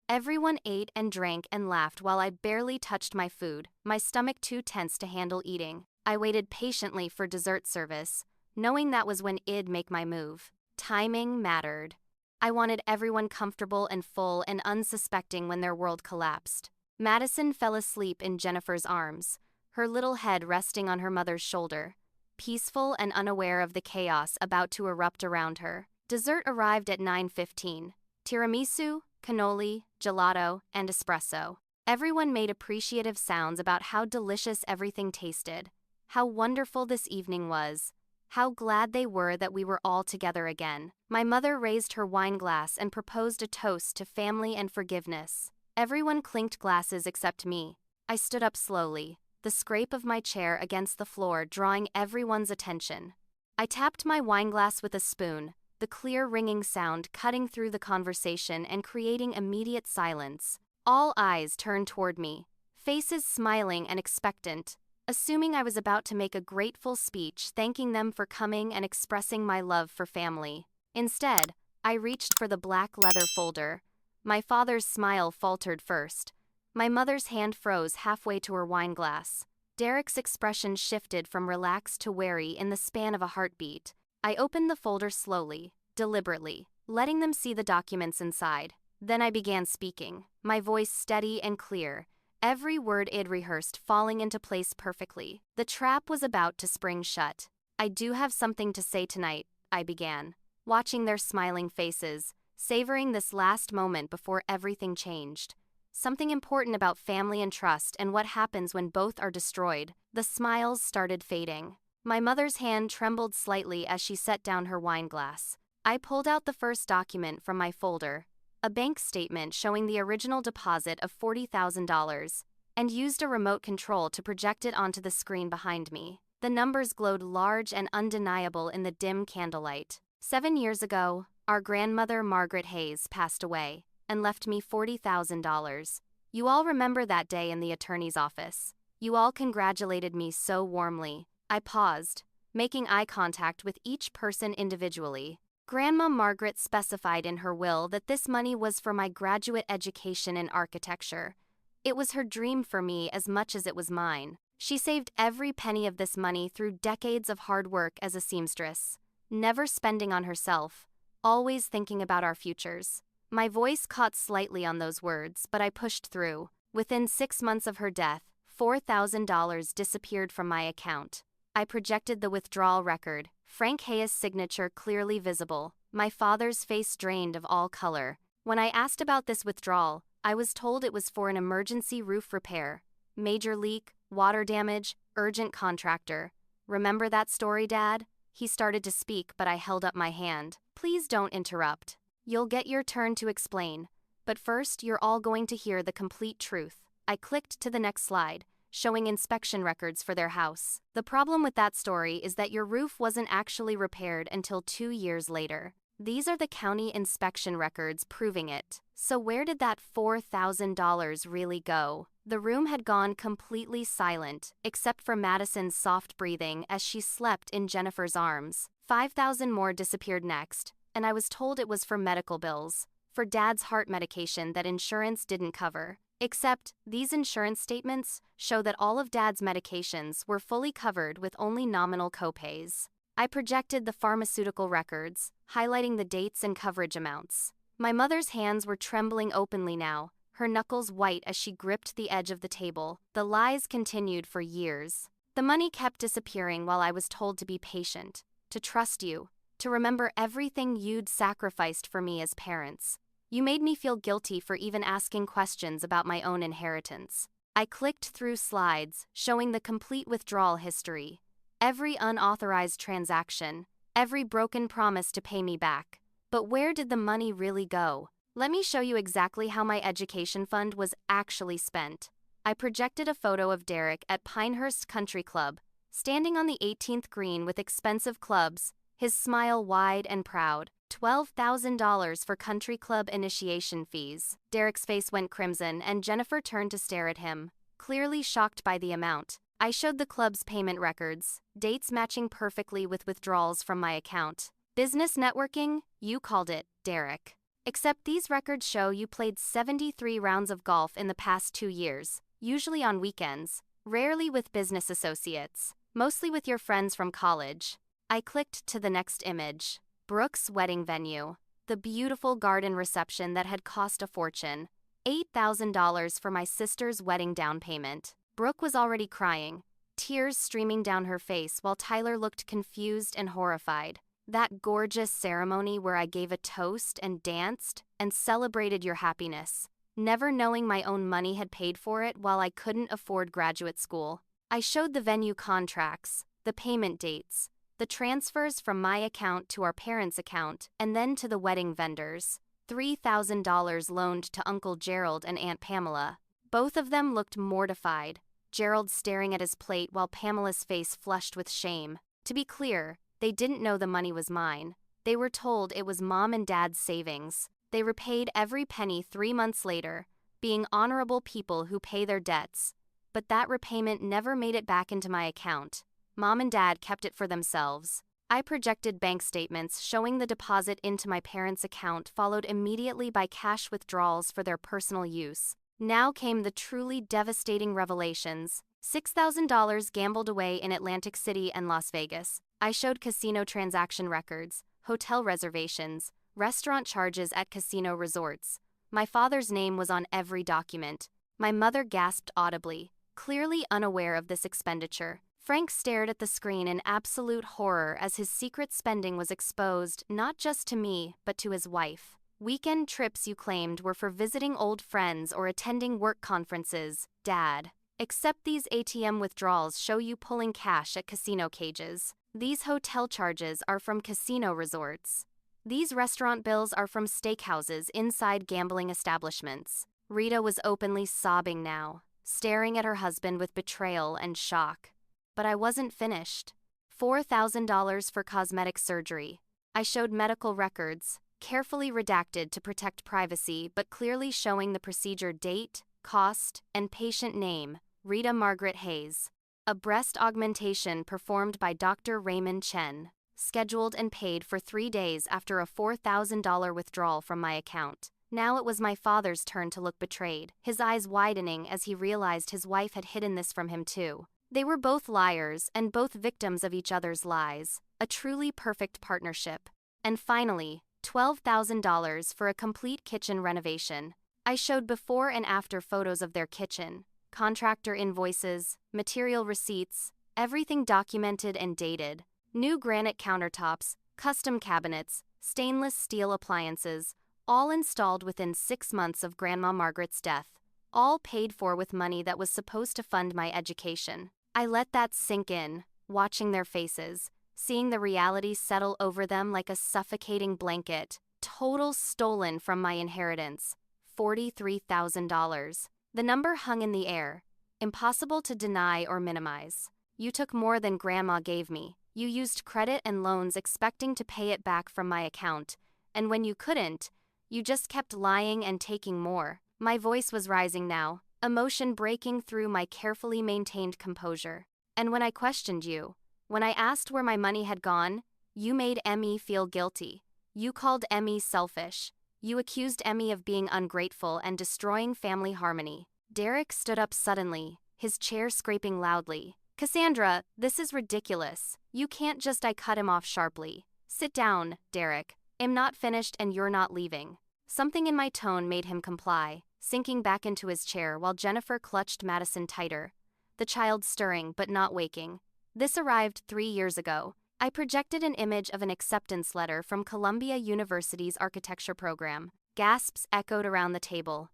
Everyone ate and drank and laughed while I barely touched my food, my stomach too tense to handle eating. I waited patiently for dessert service, knowing that was when I'd make my move. Timing mattered. I wanted everyone comfortable and full and unsuspecting when their world collapsed. Madison fell asleep in Jennifer's arms, her little head resting on her mother's shoulder, peaceful and unaware of the chaos about to erupt around her. Dessert arrived at 9:15. Tiramisu, cannoli, gelato, and espresso. Everyone made appreciative sounds about how delicious everything tasted, how wonderful this evening was, how glad they were that we were all together again. My mother raised her wine glass and proposed a toast to family and forgiveness. Everyone clinked glasses except me. I stood up slowly, the scrape of my chair against the floor drawing everyone's attention. I tapped my wine glass with a spoon, the clear ringing sound cutting through the conversation and creating immediate silence. All eyes turned toward me, faces smiling and expectant. assuming I was about to make a grateful speech thanking them for coming and expressing my love for family. Instead, I reached for the black leather folder. My father's smile faltered first. My mother's hand froze halfway to her wine glass. Derek's expression shifted from relaxed to wary in the span of a heartbeat. I opened the folder slowly, deliberately, letting them see the documents inside. Then I began speaking, my voice steady and clear, every word I'd rehearsed falling into place perfectly. The trap was about to spring shut. "I do have something to say tonight," I began, watching their smiling faces, savoring this last moment before everything changed. Something important about family and trust and what happens when both are destroyed. The smiles started fading. My mother's hand trembled slightly as she set down her wine glass. I pulled out the first document from my folder, a bank statement showing the original deposit of $40,000, and used a remote control to project it onto the screen behind me. The numbers glowed large and undeniable in the dim candlelight. 7 years ago, our grandmother Margaret Hayes passed away and left me $40,000. You all remember that day in the attorney's office. You all congratulated me so warmly. I paused, making eye contact with each person individually. Grandma Margaret specified in her will that this money was for my graduate education in architecture. It was her dream for me as much as it was mine. She saved every penny of this money through decades of hard work as a seamstress, never spending on herself, always thinking about our futures. My voice caught slightly on those words, but I pushed through. Within 6 months of her death, $4,000 disappeared from my account. I projected the withdrawal record, Frank Hayes' signature clearly visible, my father's face drained of all color. When I asked about this withdrawal, I was told it was for an emergency roof repair. Major leak, water damage, urgent contractor. Remember that story, Dad? He started to speak, but I held up my hand. Please don't interrupt. You'll get your turn to explain. But first, you're all going to hear the complete truth. I clicked to the next slide, showing inspection records for their house. The problem with that story is that your roof wasn't actually repaired until 2 years later. These are the county inspection records proving it. So where did that $4,000 really go? The room had gone completely silent, except for Madison's soft breathing as she slept in Jennifer's arms. $5,000 more disappeared next, and I was told it was for medical bills, for Dad's heart medication that insurance didn't cover. Except, these insurance statements show that all of Dad's medications were fully covered with only nominal copays. I projected the pharmaceutical records, highlighting the dates and coverage amounts. My mother's hands were trembling openly now, her knuckles white as she gripped the edge of the table. The lies continued for years. The money kept disappearing while I was told to be patient, to trust you, to remember everything you'd sacrificed for me as parents. You made me feel guilty for even asking questions about my own inheritance. I clicked through slides, showing the complete withdrawal history. Every unauthorized transaction, every broken promise to pay me back. But where did the money really go? Let me show you exactly how my education fund was actually spent. I projected a photo of Derek at Pinehurst Country Club, standing on the 18th green with expensive clubs, his smile wide and proud. $12,000 for country club initiation fees. Derek's face went crimson and Jennifer turned to stare at him, clearly shocked by the amount. I showed the club's payment records, dates matching perfectly with withdrawals from my account. Business networking? You called it, Derek. Except these records show you played 73 rounds of golf in the past 2 years, usually on weekends, rarely with business associates, mostly with your friends from college. I clicked to the next image. Brooke's wedding venue, the beautiful garden reception that had cost a fortune, $8,000 for my sister's wedding down payment. Brooke was already crying, tears streaming down her face while Tyler looked confused and horrified. That gorgeous ceremony where I gave a toast and danced and celebrated your happiness, never knowing my own money had paid for it while I couldn't afford graduate school. I showed the venue contracts, the payment dates, the transfers from my account to our parents' account, and then to the wedding vendors. $3,000 loaned to Uncle Gerald and Aunt Pamela. Both of them looked mortified, Gerald staring at his plate while Pamela's face flushed with shame. To be clear, they didn't know the money was mine. They were told it was Mom and Dad's savings. They repaid every penny 3 months later, being honorable people who pay their debts. but that repayment never made it back into my account. Mom and Dad kept it for themselves. I projected bank statements showing the deposit into my parents' account, followed immediately by cash withdrawals for their personal use. Now came the truly devastating revelations. $6,000 gambled away in Atlantic City and Las Vegas. I showed casino transaction records, hotel reservations, restaurant charges at casino resorts. My father's name was on every document. My mother gasped audibly, clearly unaware of this expenditure. Frank stared at the screen in absolute horror as his secret spending was exposed not just to me, but to his wife. Weekend trips you claimed were for visiting old friends or attending work conferences, Dad. Except these ATM withdrawals show you pulling cash at casino cages. These hotel charges are from casino resorts. These restaurant bills are from steakhouses inside gambling establishments. Rita was openly sobbing now, staring at her husband with betrayal and shock. But I wasn't finished. $4,000 for cosmetic surgery. I showed medical records, carefully redacted to protect privacy but clearly showing the procedure date, cost, and patient name, Rita Margaret Hayes. A breast augmentation performed by Dr. Raymond Chen, scheduled and paid for 3 days after a $4,000 withdrawal from my account. Now it was my father's turn to look betrayed, his eyes widening as he realized his wife had hidden this from him too. They were both liars and both victims of each other's lies, a truly perfect partnership. And finally, $12,000 for a complete kitchen renovation. I showed before and after photos of their kitchen, contractor invoices, material receipts, everything documented and dated. New granite countertops, custom cabinets, stainless steel appliances, all installed within 6 months of Grandma Margaret's death, all paid for with money that was supposed to fund my education. I let that sink in, watching their faces, seeing the reality settle over them like a suffocating blanket. Total stolen from my inheritance, $43,000. The number hung in the air, impossible to deny or minimize. You took more than Grandma gave me. You used credit and loans expecting to pay it back from my account, and when you couldn't, you just kept lying and taking more. My voice was rising now, emotion breaking through my carefully maintained composure. And when I questioned you, when I asked where my money had gone, you made Emmy feel guilty. You called Emmy selfish. You accused Emmy of being ungrateful and destroying family harmony. Derek stood up suddenly, his chair scraping loudly. Cassandra, this is ridiculous. You can't just. I cut him off sharply. Sit down, Derek. I'm not finished and you're not leaving. Something in my tone made him comply, sinking back into his chair while Jennifer clutched Madison tighter, the child stirring but not waking. This arrived 3 years ago. I projected an image of an acceptance letter from Columbia University's architecture program. Gasps echoed around the table.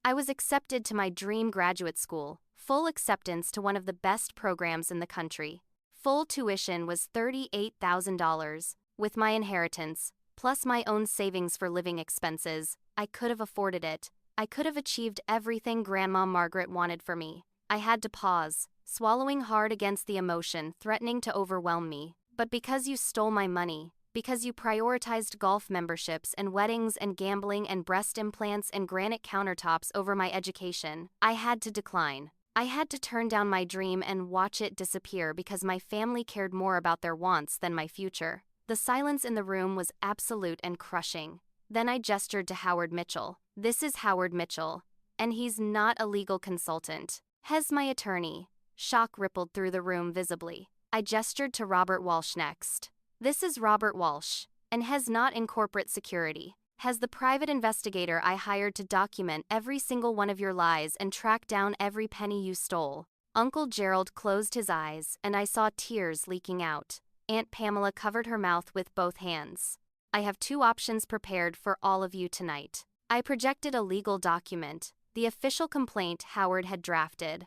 I was accepted to my dream graduate school, full acceptance to one of the best programs in the country. Full tuition was $38,000. With my inheritance, plus my own savings for living expenses, I could have afforded it. I could have achieved everything Grandma Margaret wanted for me. I had to pause, swallowing hard against the emotion threatening to overwhelm me. But because you stole my money, because you prioritized golf memberships and weddings and gambling and breast implants and granite countertops over my education, I had to decline. I had to turn down my dream and watch it disappear because my family cared more about their wants than my future. The silence in the room was absolute and crushing. Then I gestured to Howard Mitchell. This is Howard Mitchell, and he's not a legal consultant. Hes my attorney. Shock rippled through the room visibly. I gestured to Robert Walsh next. This is Robert Walsh, and Hes not in corporate security. Hes the private investigator I hired to document every single one of your lies and track down every penny you stole. Uncle Gerald closed his eyes, and I saw tears leaking out. Aunt Pamela covered her mouth with both hands. I have 2 options prepared for all of you tonight. I projected a legal document, the official complaint Howard had drafted.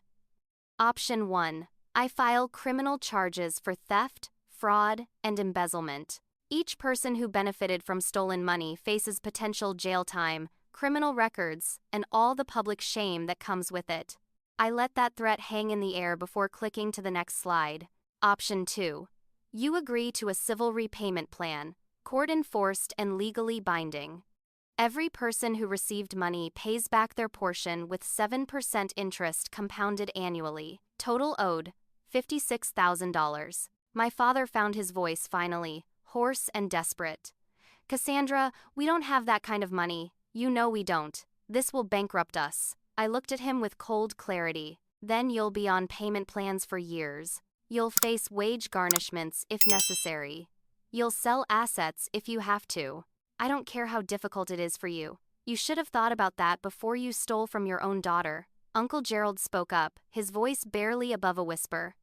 Option 1. I file criminal charges for theft, fraud, and embezzlement. Each person who benefited from stolen money faces potential jail time, criminal records, and all the public shame that comes with it. I let that threat hang in the air before clicking to the next slide. Option 2. You agree to a civil repayment plan, court-enforced and legally binding. Every person who received money pays back their portion with 7% interest compounded annually. Total owed, $56,000. My father found his voice finally, hoarse and desperate. Cassandra, we don't have that kind of money. You know we don't. This will bankrupt us. I looked at him with cold clarity. Then you'll be on payment plans for years. You'll face wage garnishments if necessary. You'll sell assets if you have to. I don't care how difficult it is for you. You should have thought about that before you stole from your own daughter. Uncle Gerald spoke up, his voice barely above a whisper.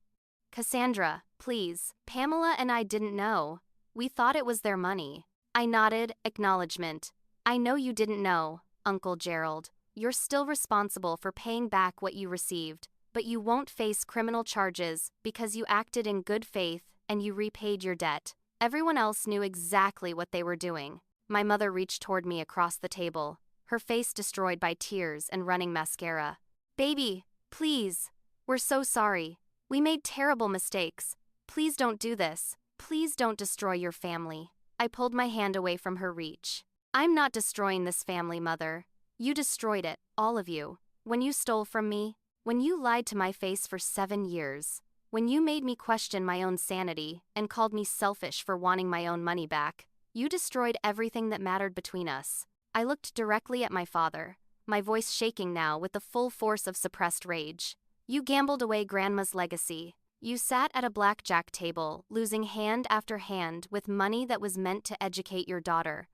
Cassandra, please. Pamela and I didn't know. We thought it was their money. I nodded, acknowledgement. I know you didn't know, Uncle Gerald. You're still responsible for paying back what you received, but you won't face criminal charges because you acted in good faith and you repaid your debt. Everyone else knew exactly what they were doing. My mother reached toward me across the table, her face destroyed by tears and running mascara. Baby, please. We're so sorry. We made terrible mistakes. Please don't do this. Please don't destroy your family. I pulled my hand away from her reach. I'm not destroying this family, Mother. You destroyed it, all of you. When you stole from me, when you lied to my face for 7 years, when you made me question my own sanity and called me selfish for wanting my own money back, you destroyed everything that mattered between us. I looked directly at my father, my voice shaking now with the full force of suppressed rage. You gambled away Grandma's legacy. You sat at a blackjack table, losing hand after hand with money that was meant to educate your daughter.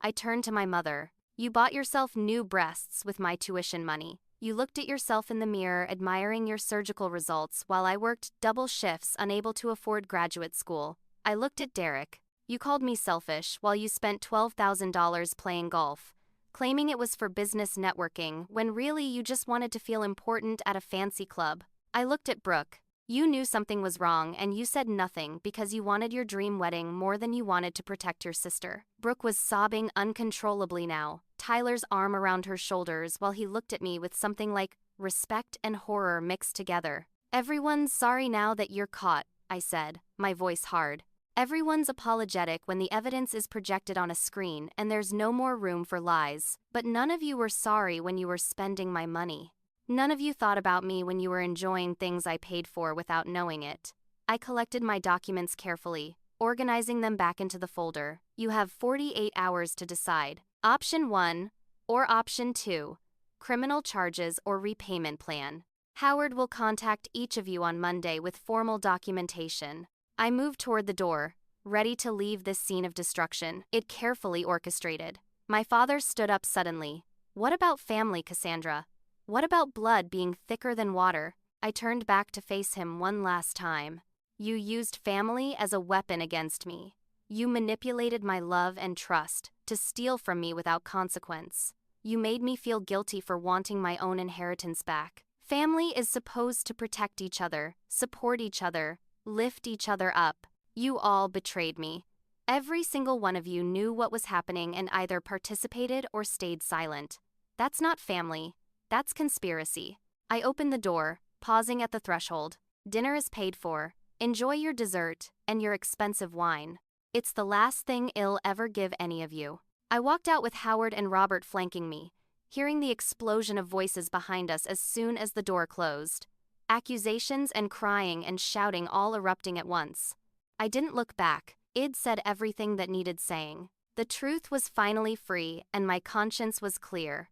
I turned to my mother. You bought yourself new breasts with my tuition money. You looked at yourself in the mirror admiring your surgical results while I worked double shifts unable to afford graduate school. I looked at Derek. You called me selfish while you spent $12,000 playing golf, claiming it was for business networking when really you just wanted to feel important at a fancy club. I looked at Brooke. You knew something was wrong and you said nothing because you wanted your dream wedding more than you wanted to protect your sister. Brooke was sobbing uncontrollably now, Tyler's arm around her shoulders while he looked at me with something like respect and horror mixed together. Everyone's sorry now that you're caught, I said, my voice hard. Everyone's apologetic when the evidence is projected on a screen and there's no more room for lies. But none of you were sorry when you were spending my money. None of you thought about me when you were enjoying things I paid for without knowing it. I collected my documents carefully, organizing them back into the folder. You have 48 hours to decide. Option 1 or Option 2, criminal charges or repayment plan. Howard will contact each of you on Monday with formal documentation. I moved toward the door, ready to leave this scene of destruction, it carefully orchestrated. My father stood up suddenly. What about family, Cassandra? What about blood being thicker than water? I turned back to face him one last time. You used family as a weapon against me. You manipulated my love and trust to steal from me without consequence. You made me feel guilty for wanting my own inheritance back. Family is supposed to protect each other, support each other, lift each other up. You all betrayed me. Every single one of you knew what was happening and either participated or stayed silent. That's not family. That's conspiracy. I opened the door, pausing at the threshold. Dinner is paid for. Enjoy your dessert and your expensive wine. It's the last thing I'll ever give any of you. I walked out with Howard and Robert flanking me, hearing the explosion of voices behind us as soon as the door closed. Accusations and crying and shouting all erupting at once. I didn't look back. I'd said everything that needed saying. The truth was finally free and my conscience was clear.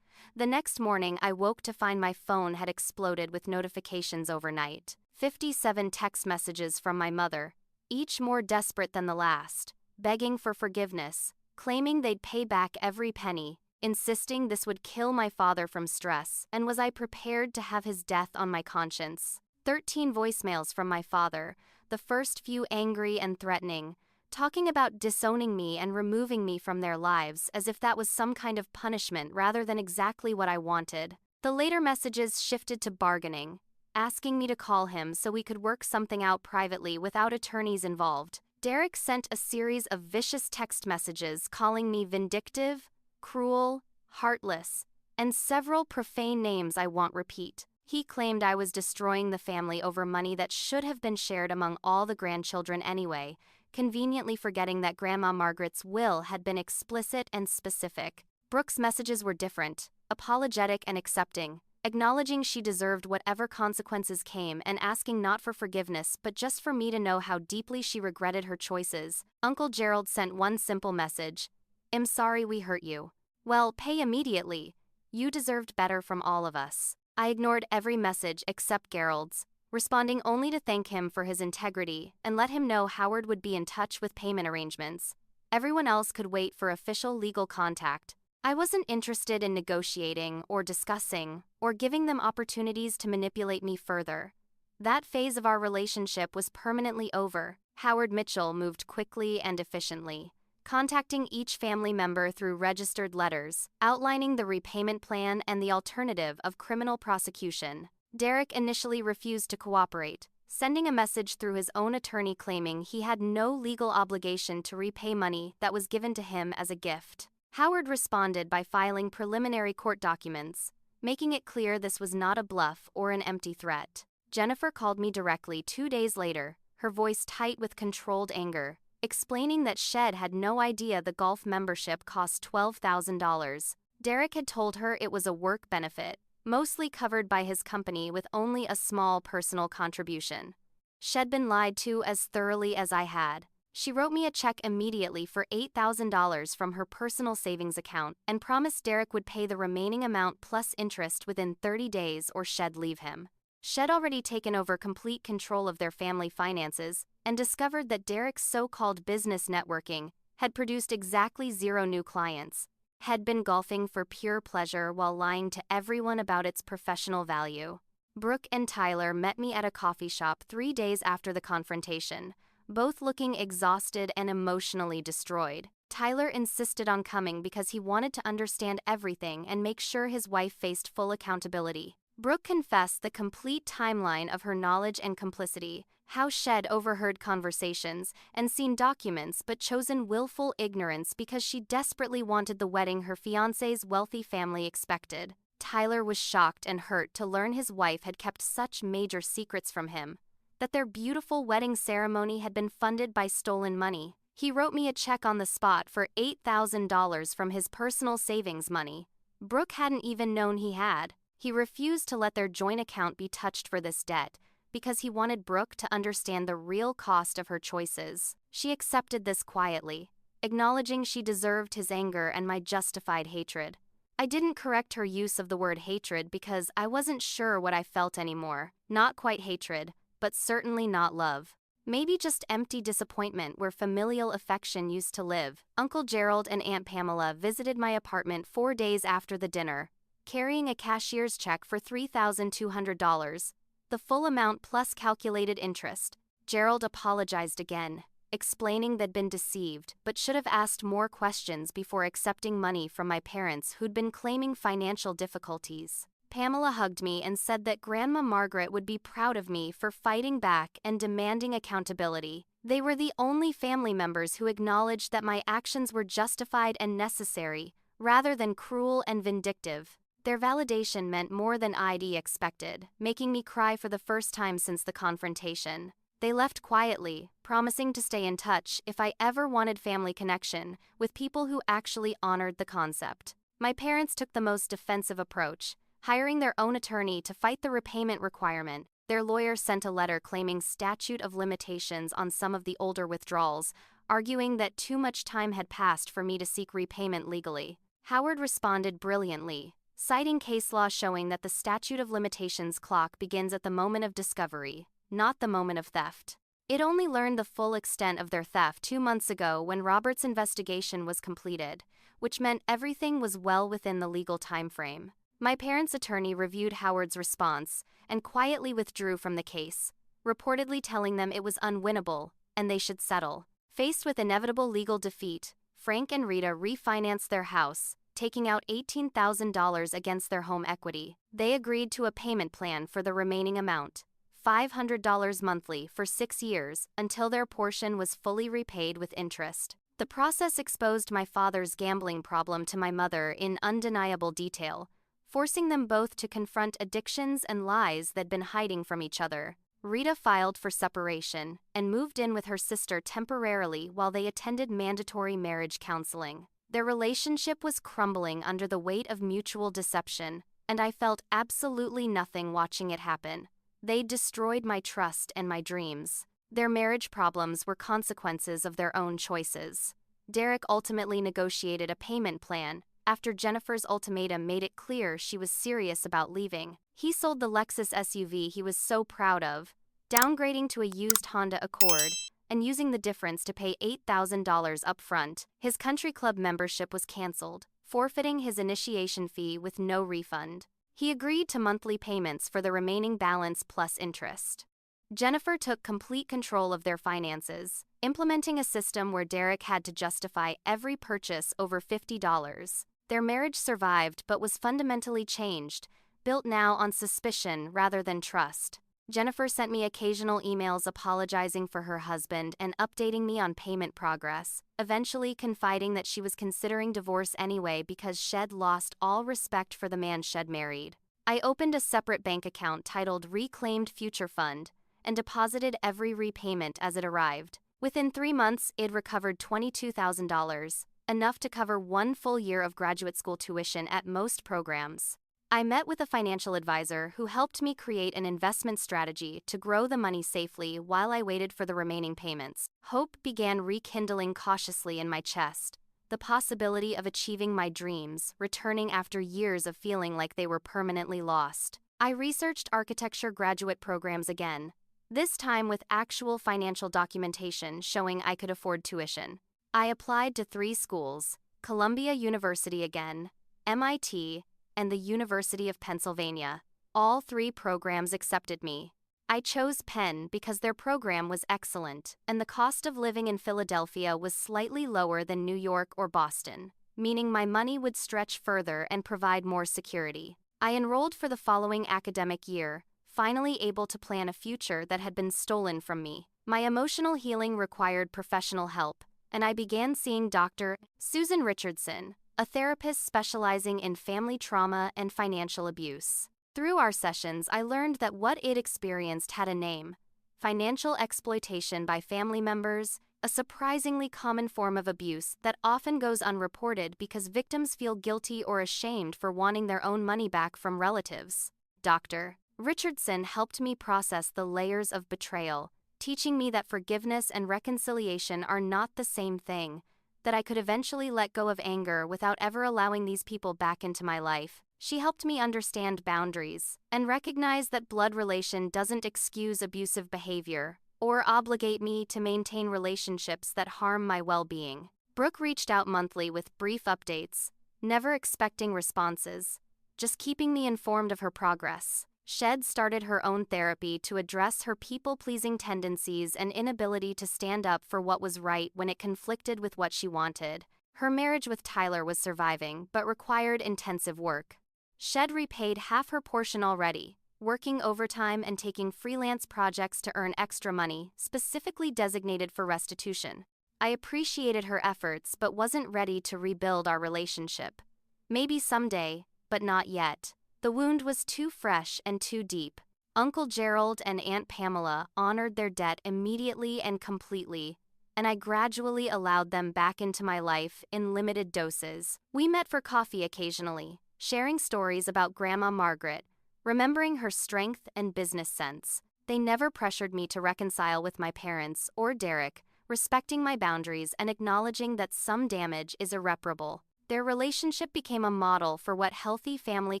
The next morning, I woke to find my phone had exploded with notifications overnight. 57 text messages from my mother, each more desperate than the last, begging for forgiveness, claiming they'd pay back every penny, insisting this would kill my father from stress, and was I prepared to have his death on my conscience. 13 voicemails from my father, the first few angry and threatening, talking about disowning me and removing me from their lives as if that was some kind of punishment rather than exactly what I wanted. The later messages shifted to bargaining, asking me to call him so we could work something out privately without attorneys involved. Derek sent a series of vicious text messages calling me vindictive, cruel, heartless, and several profane names I won't repeat. He claimed I was destroying the family over money that should have been shared among all the grandchildren anyway, conveniently forgetting that Grandma Margaret's will had been explicit and specific. Brooke's messages were different, apologetic and accepting, acknowledging she deserved whatever consequences came and asking not for forgiveness but just for me to know how deeply she regretted her choices. Uncle Gerald sent one simple message: "I'm sorry we hurt you. Well, pay immediately. You deserved better from all of us." I ignored every message except Gerald's, responding only to thank him for his integrity and let him know Howard would be in touch with payment arrangements. Everyone else could wait for official legal contact. I wasn't interested in negotiating or discussing or giving them opportunities to manipulate me further. That phase of our relationship was permanently over. Howard Mitchell moved quickly and efficiently, contacting each family member through registered letters, outlining the repayment plan and the alternative of criminal prosecution. Derek initially refused to cooperate, sending a message through his own attorney claiming he had no legal obligation to repay money that was given to him as a gift. Howard responded by filing preliminary court documents, making it clear this was not a bluff or an empty threat. Jennifer called me directly 2 days later, her voice tight with controlled anger, explaining that Shed had no idea the golf membership cost $12,000. Derek had told her it was a work benefit, mostly covered by his company with only a small personal contribution. She'd been lied to as thoroughly as I had. She wrote me a check immediately for $8,000 from her personal savings account and promised Derek would pay the remaining amount plus interest within 30 days or Shed leave him. Shed already taken over complete control of their family finances and discovered that Derek's so-called business networking had produced exactly 0 new clients, had been golfing for pure pleasure while lying to everyone about its professional value. Brooke and Tyler met me at a coffee shop 3 days after the confrontation, both looking exhausted and emotionally destroyed. Tyler insisted on coming because he wanted to understand everything and make sure his wife faced full accountability. Brooke confessed the complete timeline of her knowledge and complicity, how Shed overheard conversations and seen documents but chosen willful ignorance because she desperately wanted the wedding her fiancé's wealthy family expected. Tyler was shocked and hurt to learn his wife had kept such major secrets from him, that their beautiful wedding ceremony had been funded by stolen money. He wrote me a check on the spot for $8,000 from his personal savings money. Brooke hadn't even known he had. He refused to let their joint account be touched for this debt because he wanted Brooke to understand the real cost of her choices. She accepted this quietly, acknowledging she deserved his anger and my justified hatred. I didn't correct her use of the word hatred because I wasn't sure what I felt anymore. Not quite hatred, but certainly not love. Maybe just empty disappointment where familial affection used to live. Uncle Gerald and Aunt Pamela visited my apartment 4 days after the dinner, carrying a cashier's check for $3,200, the full amount plus calculated interest. Gerald apologized again, explaining they'd been deceived but should have asked more questions before accepting money from my parents who'd been claiming financial difficulties. Pamela hugged me and said that Grandma Margaret would be proud of me for fighting back and demanding accountability. They were the only family members who acknowledged that my actions were justified and necessary, rather than cruel and vindictive. Their validation meant more than I'd expected, making me cry for the first time since the confrontation. They left quietly, promising to stay in touch if I ever wanted family connection with people who actually honored the concept. My parents took the most defensive approach, hiring their own attorney to fight the repayment requirement. Their lawyer sent a letter claiming statute of limitations on some of the older withdrawals, arguing that too much time had passed for me to seek repayment legally. Howard responded brilliantly, citing case law showing that the statute of limitations clock begins at the moment of discovery, not the moment of theft. It only learned the full extent of their theft 2 months ago when Robert's investigation was completed, which meant everything was well within the legal timeframe. My parents' attorney reviewed Howard's response and quietly withdrew from the case, reportedly telling them it was unwinnable and they should settle. Faced with inevitable legal defeat, Frank and Rita refinanced their house, taking out $18,000 against their home equity. They agreed to a payment plan for the remaining amount, $500 monthly for 6 years, until their portion was fully repaid with interest. The process exposed my father's gambling problem to my mother in undeniable detail, forcing them both to confront addictions and lies they'd been hiding from each other. Rita filed for separation and moved in with her sister temporarily while they attended mandatory marriage counseling. Their relationship was crumbling under the weight of mutual deception, and I felt absolutely nothing watching it happen. They destroyed my trust and my dreams. Their marriage problems were consequences of their own choices. Derek ultimately negotiated a payment plan after Jennifer's ultimatum made it clear she was serious about leaving. He sold the Lexus SUV he was so proud of, downgrading to a used Honda Accord and using the difference to pay $8,000 upfront. His country club membership was canceled, forfeiting his initiation fee with no refund. He agreed to monthly payments for the remaining balance plus interest. Jennifer took complete control of their finances, implementing a system where Derek had to justify every purchase over $50. Their marriage survived but was fundamentally changed, built now on suspicion rather than trust. Jennifer sent me occasional emails apologizing for her husband and updating me on payment progress, eventually confiding that she was considering divorce anyway because Shed lost all respect for the man Shed married. I opened a separate bank account titled Reclaimed Future Fund and deposited every repayment as it arrived. Within 3 months, it recovered $22,000, enough to cover 1 full year of graduate school tuition at most programs. I met with a financial advisor who helped me create an investment strategy to grow the money safely while I waited for the remaining payments. Hope began rekindling cautiously in my chest, the possibility of achieving my dreams, returning after years of feeling like they were permanently lost. I researched architecture graduate programs again, this time with actual financial documentation showing I could afford tuition. I applied to 3 schools, Columbia University again, MIT, and the University of Pennsylvania. All 3 programs accepted me. I chose Penn because their program was excellent, and the cost of living in Philadelphia was slightly lower than New York or Boston, meaning my money would stretch further and provide more security. I enrolled for the following academic year, finally able to plan a future that had been stolen from me. My emotional healing required professional help, and I began seeing Dr. Susan Richardson, a therapist specializing in family trauma and financial abuse. Through our sessions, I learned that what it experienced had a name: financial exploitation by family members, a surprisingly common form of abuse that often goes unreported because victims feel guilty or ashamed for wanting their own money back from relatives. Dr. Richardson helped me process the layers of betrayal, teaching me that forgiveness and reconciliation are not the same thing, that I could eventually let go of anger without ever allowing these people back into my life. She helped me understand boundaries and recognize that blood relation doesn't excuse abusive behavior or obligate me to maintain relationships that harm my well-being. Brooke reached out monthly with brief updates, never expecting responses, just keeping me informed of her progress. Shed started her own therapy to address her people-pleasing tendencies and inability to stand up for what was right when it conflicted with what she wanted. Her marriage with Tyler was surviving, but required intensive work. Shed repaid half her portion already, working overtime and taking freelance projects to earn extra money, specifically designated for restitution. I appreciated her efforts, but wasn't ready to rebuild our relationship. Maybe someday, but not yet. The wound was too fresh and too deep. Uncle Gerald and Aunt Pamela honored their debt immediately and completely, and I gradually allowed them back into my life in limited doses. We met for coffee occasionally, sharing stories about Grandma Margaret, remembering her strength and business sense. They never pressured me to reconcile with my parents or Derek, respecting my boundaries and acknowledging that some damage is irreparable. Their relationship became a model for what healthy family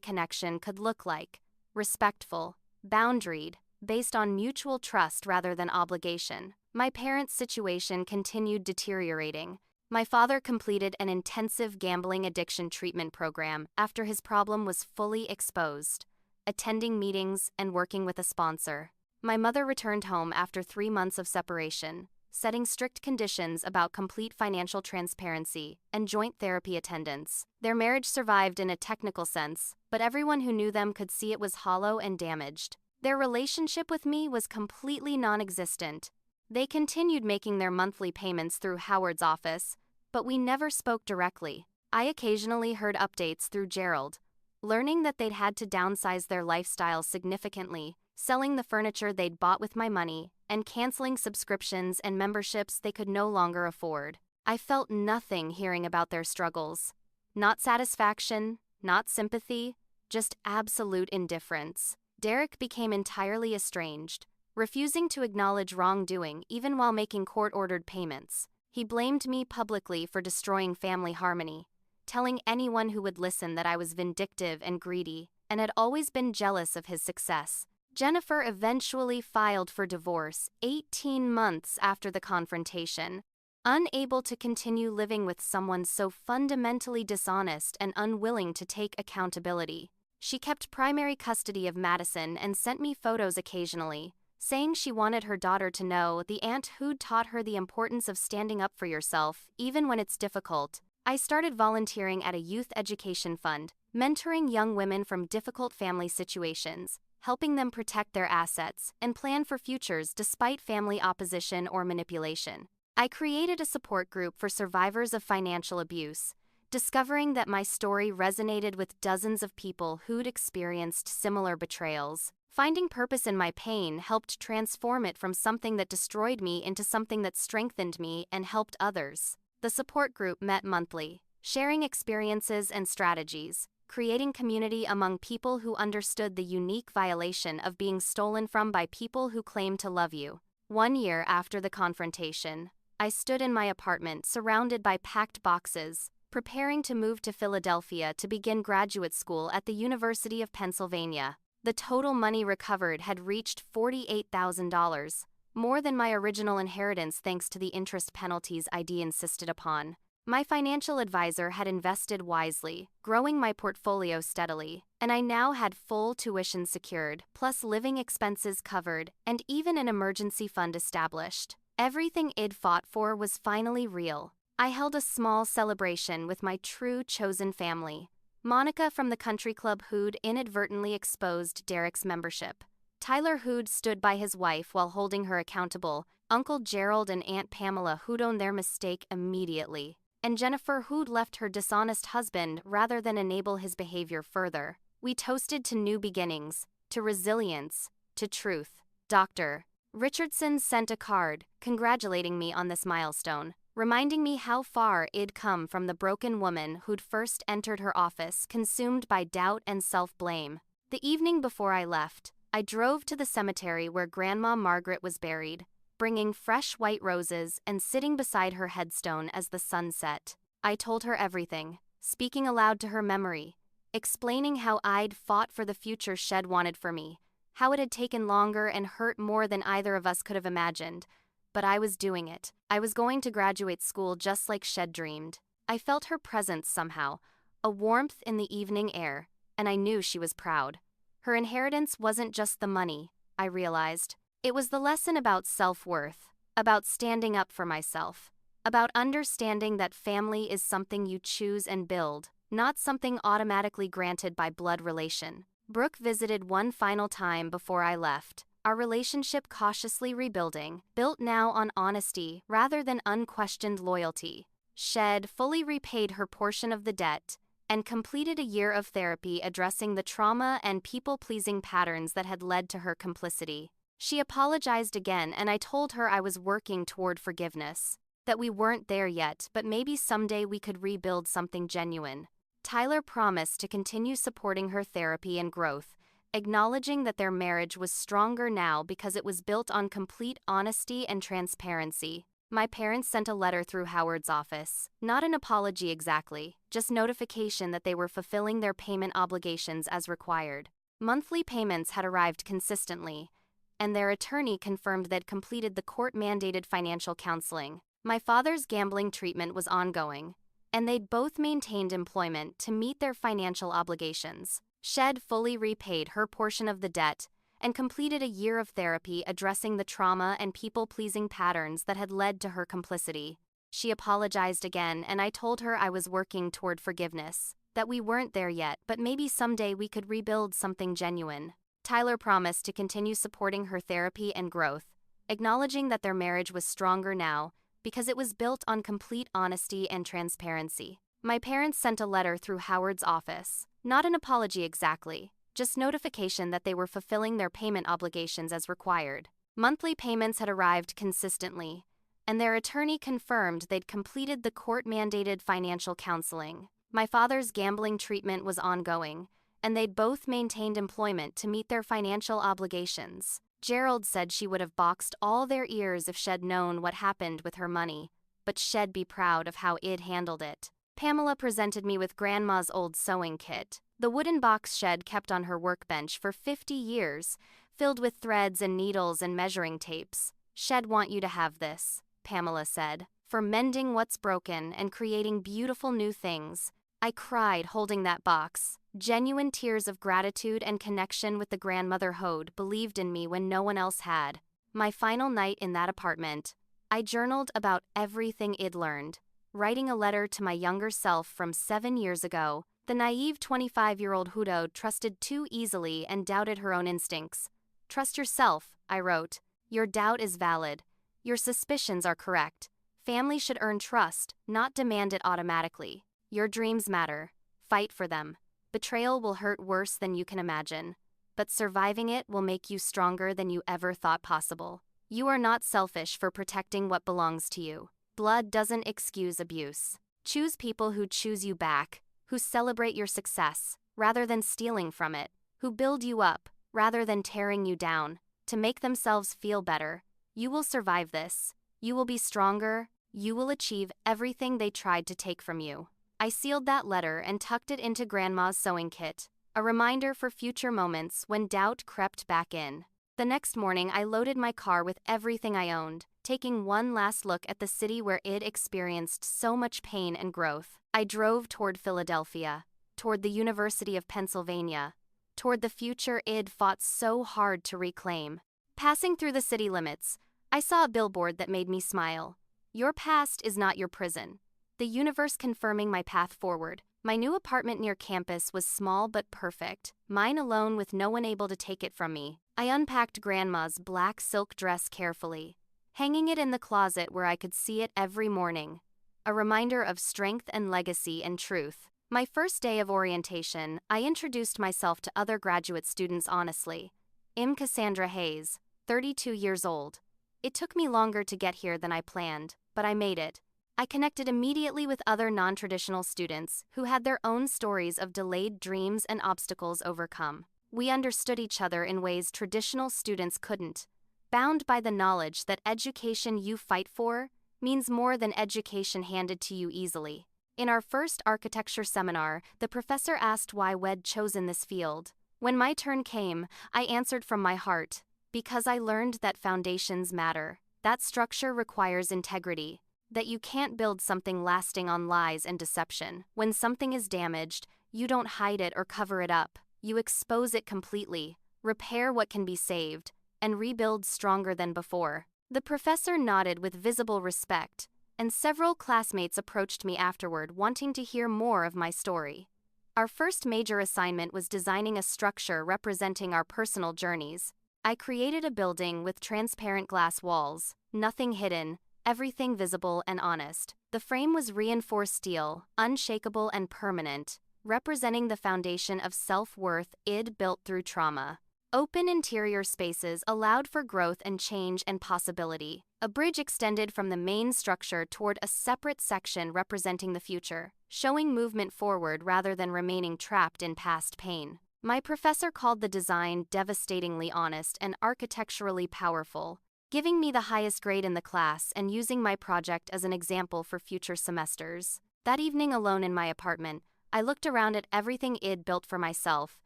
connection could look like: respectful, boundaried, based on mutual trust rather than obligation. My parents' situation continued deteriorating. My father completed an intensive gambling addiction treatment program after his problem was fully exposed, attending meetings and working with a sponsor. My mother returned home after 3 months of separation, setting strict conditions about complete financial transparency and joint therapy attendance. Their marriage survived in a technical sense, but everyone who knew them could see it was hollow and damaged. Their relationship with me was completely non-existent. They continued making their monthly payments through Howard's office, but we never spoke directly. I occasionally heard updates through Gerald, learning that they'd had to downsize their lifestyle significantly, selling the furniture they'd bought with my money, and canceling subscriptions and memberships they could no longer afford. I felt nothing hearing about their struggles. Not satisfaction, not sympathy, just absolute indifference. Derek became entirely estranged, refusing to acknowledge wrongdoing even while making court-ordered payments. He blamed me publicly for destroying family harmony, telling anyone who would listen that I was vindictive and greedy, and had always been jealous of his success. Jennifer eventually filed for divorce 18 months after the confrontation, unable to continue living with someone so fundamentally dishonest and unwilling to take accountability. She kept primary custody of Madison and sent me photos occasionally, saying she wanted her daughter to know the aunt who'd taught her the importance of standing up for yourself, even when it's difficult. I started volunteering at a youth education fund, mentoring young women from difficult family situations, helping them protect their assets and plan for futures despite family opposition or manipulation. I created a support group for survivors of financial abuse, discovering that my story resonated with dozens of people who'd experienced similar betrayals. Finding purpose in my pain helped transform it from something that destroyed me into something that strengthened me and helped others. The support group met monthly, sharing experiences and strategies, creating community among people who understood the unique violation of being stolen from by people who claim to love you. 1 year after the confrontation, I stood in my apartment surrounded by packed boxes, preparing to move to Philadelphia to begin graduate school at the University of Pennsylvania. The total money recovered had reached $48,000, more than my original inheritance thanks to the interest penalties ID insisted upon. My financial advisor had invested wisely, growing my portfolio steadily, and I now had full tuition secured, plus living expenses covered, and even an emergency fund established. Everything I'd fought for was finally real. I held a small celebration with my true chosen family. Monica from the country club who'd inadvertently exposed Derek's membership. Tyler who'd stood by his wife while holding her accountable. Uncle Gerald and Aunt Pamela who'd owned their mistake immediately. And Jennifer who'd left her dishonest husband rather than enable his behavior further. We toasted to new beginnings, to resilience, to truth. Dr. Richardson sent a card, congratulating me on this milestone, reminding me how far I'd come from the broken woman who'd first entered her office consumed by doubt and self-blame. The evening before I left, I drove to the cemetery where Grandma Margaret was buried, bringing fresh white roses and sitting beside her headstone as the sun set. I told her everything, speaking aloud to her memory, explaining how I'd fought for the future Shed wanted for me, how it had taken longer and hurt more than either of us could have imagined. But I was doing it. I was going to graduate school just like Shed dreamed. I felt her presence somehow, a warmth in the evening air, and I knew she was proud. Her inheritance wasn't just the money, I realized. It was the lesson about self-worth, about standing up for myself, about understanding that family is something you choose and build, not something automatically granted by blood relation. Brooke visited one final time before I left, our relationship cautiously rebuilding, built now on honesty rather than unquestioned loyalty. Shed fully repaid her portion of the debt and completed a year of therapy addressing the trauma and people-pleasing patterns that had led to her complicity. She apologized again, and I told her I was working toward forgiveness, that we weren't there yet, but maybe someday we could rebuild something genuine. Tyler promised to continue supporting her therapy and growth, acknowledging that their marriage was stronger now because it was built on complete honesty and transparency. My parents sent a letter through Howard's office. Not an apology exactly, just notification that they were fulfilling their payment obligations as required. Monthly payments had arrived consistently, and their attorney confirmed they'd completed the court-mandated financial counseling. My father's gambling treatment was ongoing, and they'd both maintained employment to meet their financial obligations. Shed fully repaid her portion of the debt and completed a year of therapy addressing the trauma and people-pleasing patterns that had led to her complicity. She apologized again, and I told her I was working toward forgiveness, that we weren't there yet, but maybe someday we could rebuild something genuine. Tyler promised to continue supporting her therapy and growth, acknowledging that their marriage was stronger now because it was built on complete honesty and transparency. My parents sent a letter through Howard's office. Not an apology exactly, just notification that they were fulfilling their payment obligations as required. Monthly payments had arrived consistently, and their attorney confirmed they'd completed the court-mandated financial counseling. My father's gambling treatment was ongoing, and they'd both maintained employment to meet their financial obligations. Gerald said she would have boxed all their ears if she'd known what happened with her money, but she'd be proud of how Id handled it. Pamela presented me with Grandma's old sewing kit, the wooden box she'd kept on her workbench for 50 years, filled with threads and needles and measuring tapes. "She'd want you to have this," Pamela said, "for mending what's broken and creating beautiful new things." I cried holding that box. Genuine tears of gratitude and connection with the grandmother who'd believed in me when no one else had. My final night in that apartment, I journaled about everything I'd learned, writing a letter to my younger self from 7 years ago, the naive 25-year-old who'd trusted too easily and doubted her own instincts. "Trust yourself," I wrote. "Your doubt is valid. Your suspicions are correct. Family should earn trust, not demand it automatically. Your dreams matter. Fight for them. Betrayal will hurt worse than you can imagine, but surviving it will make you stronger than you ever thought possible. You are not selfish for protecting what belongs to you. Blood doesn't excuse abuse. Choose people who choose you back, who celebrate your success, rather than stealing from it, who build you up, rather than tearing you down, to make themselves feel better. You will survive this. You will be stronger. You will achieve everything they tried to take from you." I sealed that letter and tucked it into Grandma's sewing kit, a reminder for future moments when doubt crept back in. The next morning, I loaded my car with everything I owned, taking one last look at the city where I'd experienced so much pain and growth. I drove toward Philadelphia, toward the University of Pennsylvania, toward the future I'd fought so hard to reclaim. Passing through the city limits, I saw a billboard that made me smile. "Your past is not your prison." The universe confirming my path forward. My new apartment near campus was small but perfect, mine alone with no one able to take it from me. I unpacked Grandma's black silk dress carefully, hanging it in the closet where I could see it every morning, a reminder of strength and legacy and truth. My first day of orientation, I introduced myself to other graduate students honestly. I'm Cassandra Hayes, 32 years old. It took me longer to get here than I planned, but I made it. I connected immediately with other non-traditional students who had their own stories of delayed dreams and obstacles overcome. We understood each other in ways traditional students couldn't, bound by the knowledge that education you fight for means more than education handed to you easily. In our first architecture seminar, the professor asked why we'd chosen this field. When my turn came, I answered from my heart, because I learned that foundations matter. That structure requires integrity. That you can't build something lasting on lies and deception. When something is damaged, you don't hide it or cover it up. You expose it completely, repair what can be saved, and rebuild stronger than before. The professor nodded with visible respect, and several classmates approached me afterward wanting to hear more of my story. Our first major assignment was designing a structure representing our personal journeys. I created a building with transparent glass walls, nothing hidden, everything visible and honest. The frame was reinforced steel, unshakable and permanent, representing the foundation of self-worth I'd built through trauma. Open interior spaces allowed for growth and change and possibility. A bridge extended from the main structure toward a separate section representing the future, showing movement forward rather than remaining trapped in past pain. My professor called the design devastatingly honest and architecturally powerful, giving me the highest grade in the class and using my project as an example for future semesters. That evening alone in my apartment, I looked around at everything I'd built for myself,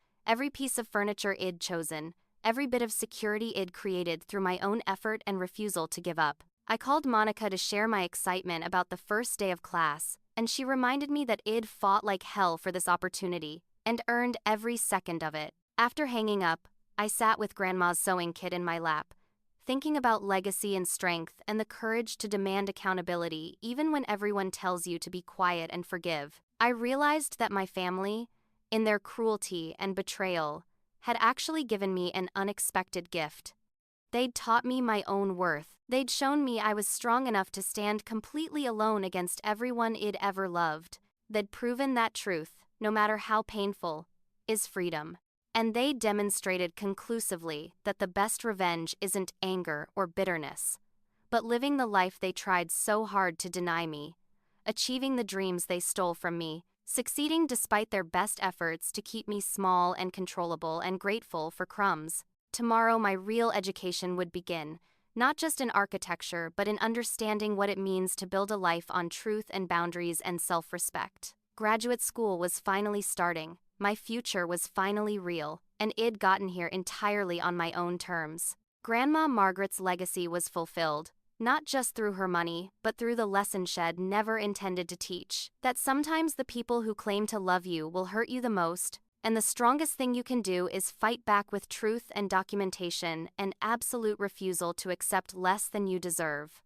every piece of furniture I'd chosen, every bit of security I'd created through my own effort and refusal to give up. I called Monica to share my excitement about the first day of class, and she reminded me that I'd fought like hell for this opportunity and earned every second of it. After hanging up, I sat with Grandma's sewing kit in my lap, thinking about legacy and strength and the courage to demand accountability even when everyone tells you to be quiet and forgive. I realized that my family, in their cruelty and betrayal, had actually given me an unexpected gift. They'd taught me my own worth. They'd shown me I was strong enough to stand completely alone against everyone I'd ever loved. They'd proven that truth, no matter how painful, is freedom. And they demonstrated conclusively that the best revenge isn't anger or bitterness, but living the life they tried so hard to deny me, achieving the dreams they stole from me, succeeding despite their best efforts to keep me small and controllable and grateful for crumbs. Tomorrow my real education would begin, not just in architecture but in understanding what it means to build a life on truth and boundaries and self-respect. Graduate school was finally starting, my future was finally real, and I'd gotten here entirely on my own terms. Grandma Margaret's legacy was fulfilled, not just through her money, but through the lesson shed never intended to teach, that sometimes the people who claim to love you will hurt you the most, and the strongest thing you can do is fight back with truth and documentation and absolute refusal to accept less than you deserve.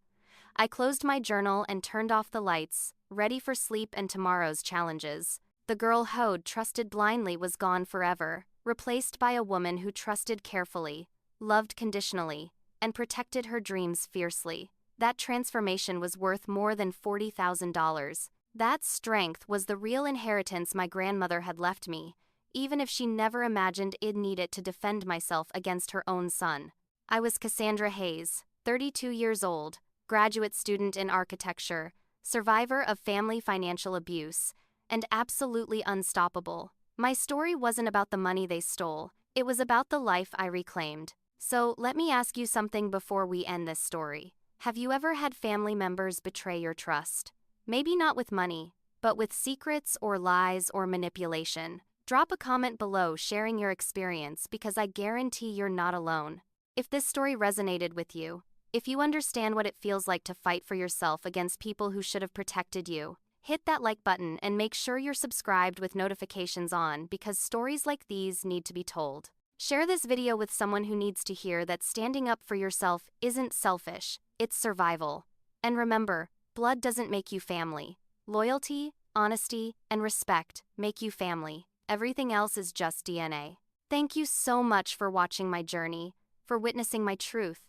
I closed my journal and turned off the lights, ready for sleep and tomorrow's challenges. The girl who'd trusted blindly was gone forever, replaced by a woman who trusted carefully, loved conditionally, and protected her dreams fiercely. That transformation was worth more than $40,000. That strength was the real inheritance my grandmother had left me, even if she never imagined I'd need it to defend myself against her own son. I was Cassandra Hayes, 32 years old, graduate student in architecture, survivor of family financial abuse, and absolutely unstoppable. My story wasn't about the money they stole, it was about the life I reclaimed. So let me ask you something before we end this story. Have you ever had family members betray your trust? Maybe not with money, but with secrets or lies or manipulation. Drop a comment below sharing your experience because I guarantee you're not alone. If this story resonated with you, if you understand what it feels like to fight for yourself against people who should have protected you, hit that like button and make sure you're subscribed with notifications on because stories like these need to be told. Share this video with someone who needs to hear that standing up for yourself isn't selfish, it's survival. And remember, blood doesn't make you family. Loyalty, honesty, and respect make you family. Everything else is just DNA. Thank you so much for watching my journey, for witnessing my truth,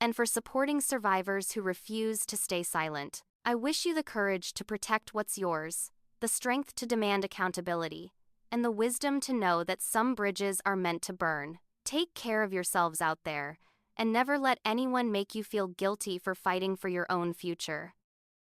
and for supporting survivors who refuse to stay silent. I wish you the courage to protect what's yours, the strength to demand accountability, and the wisdom to know that some bridges are meant to burn. Take care of yourselves out there, and never let anyone make you feel guilty for fighting for your own future.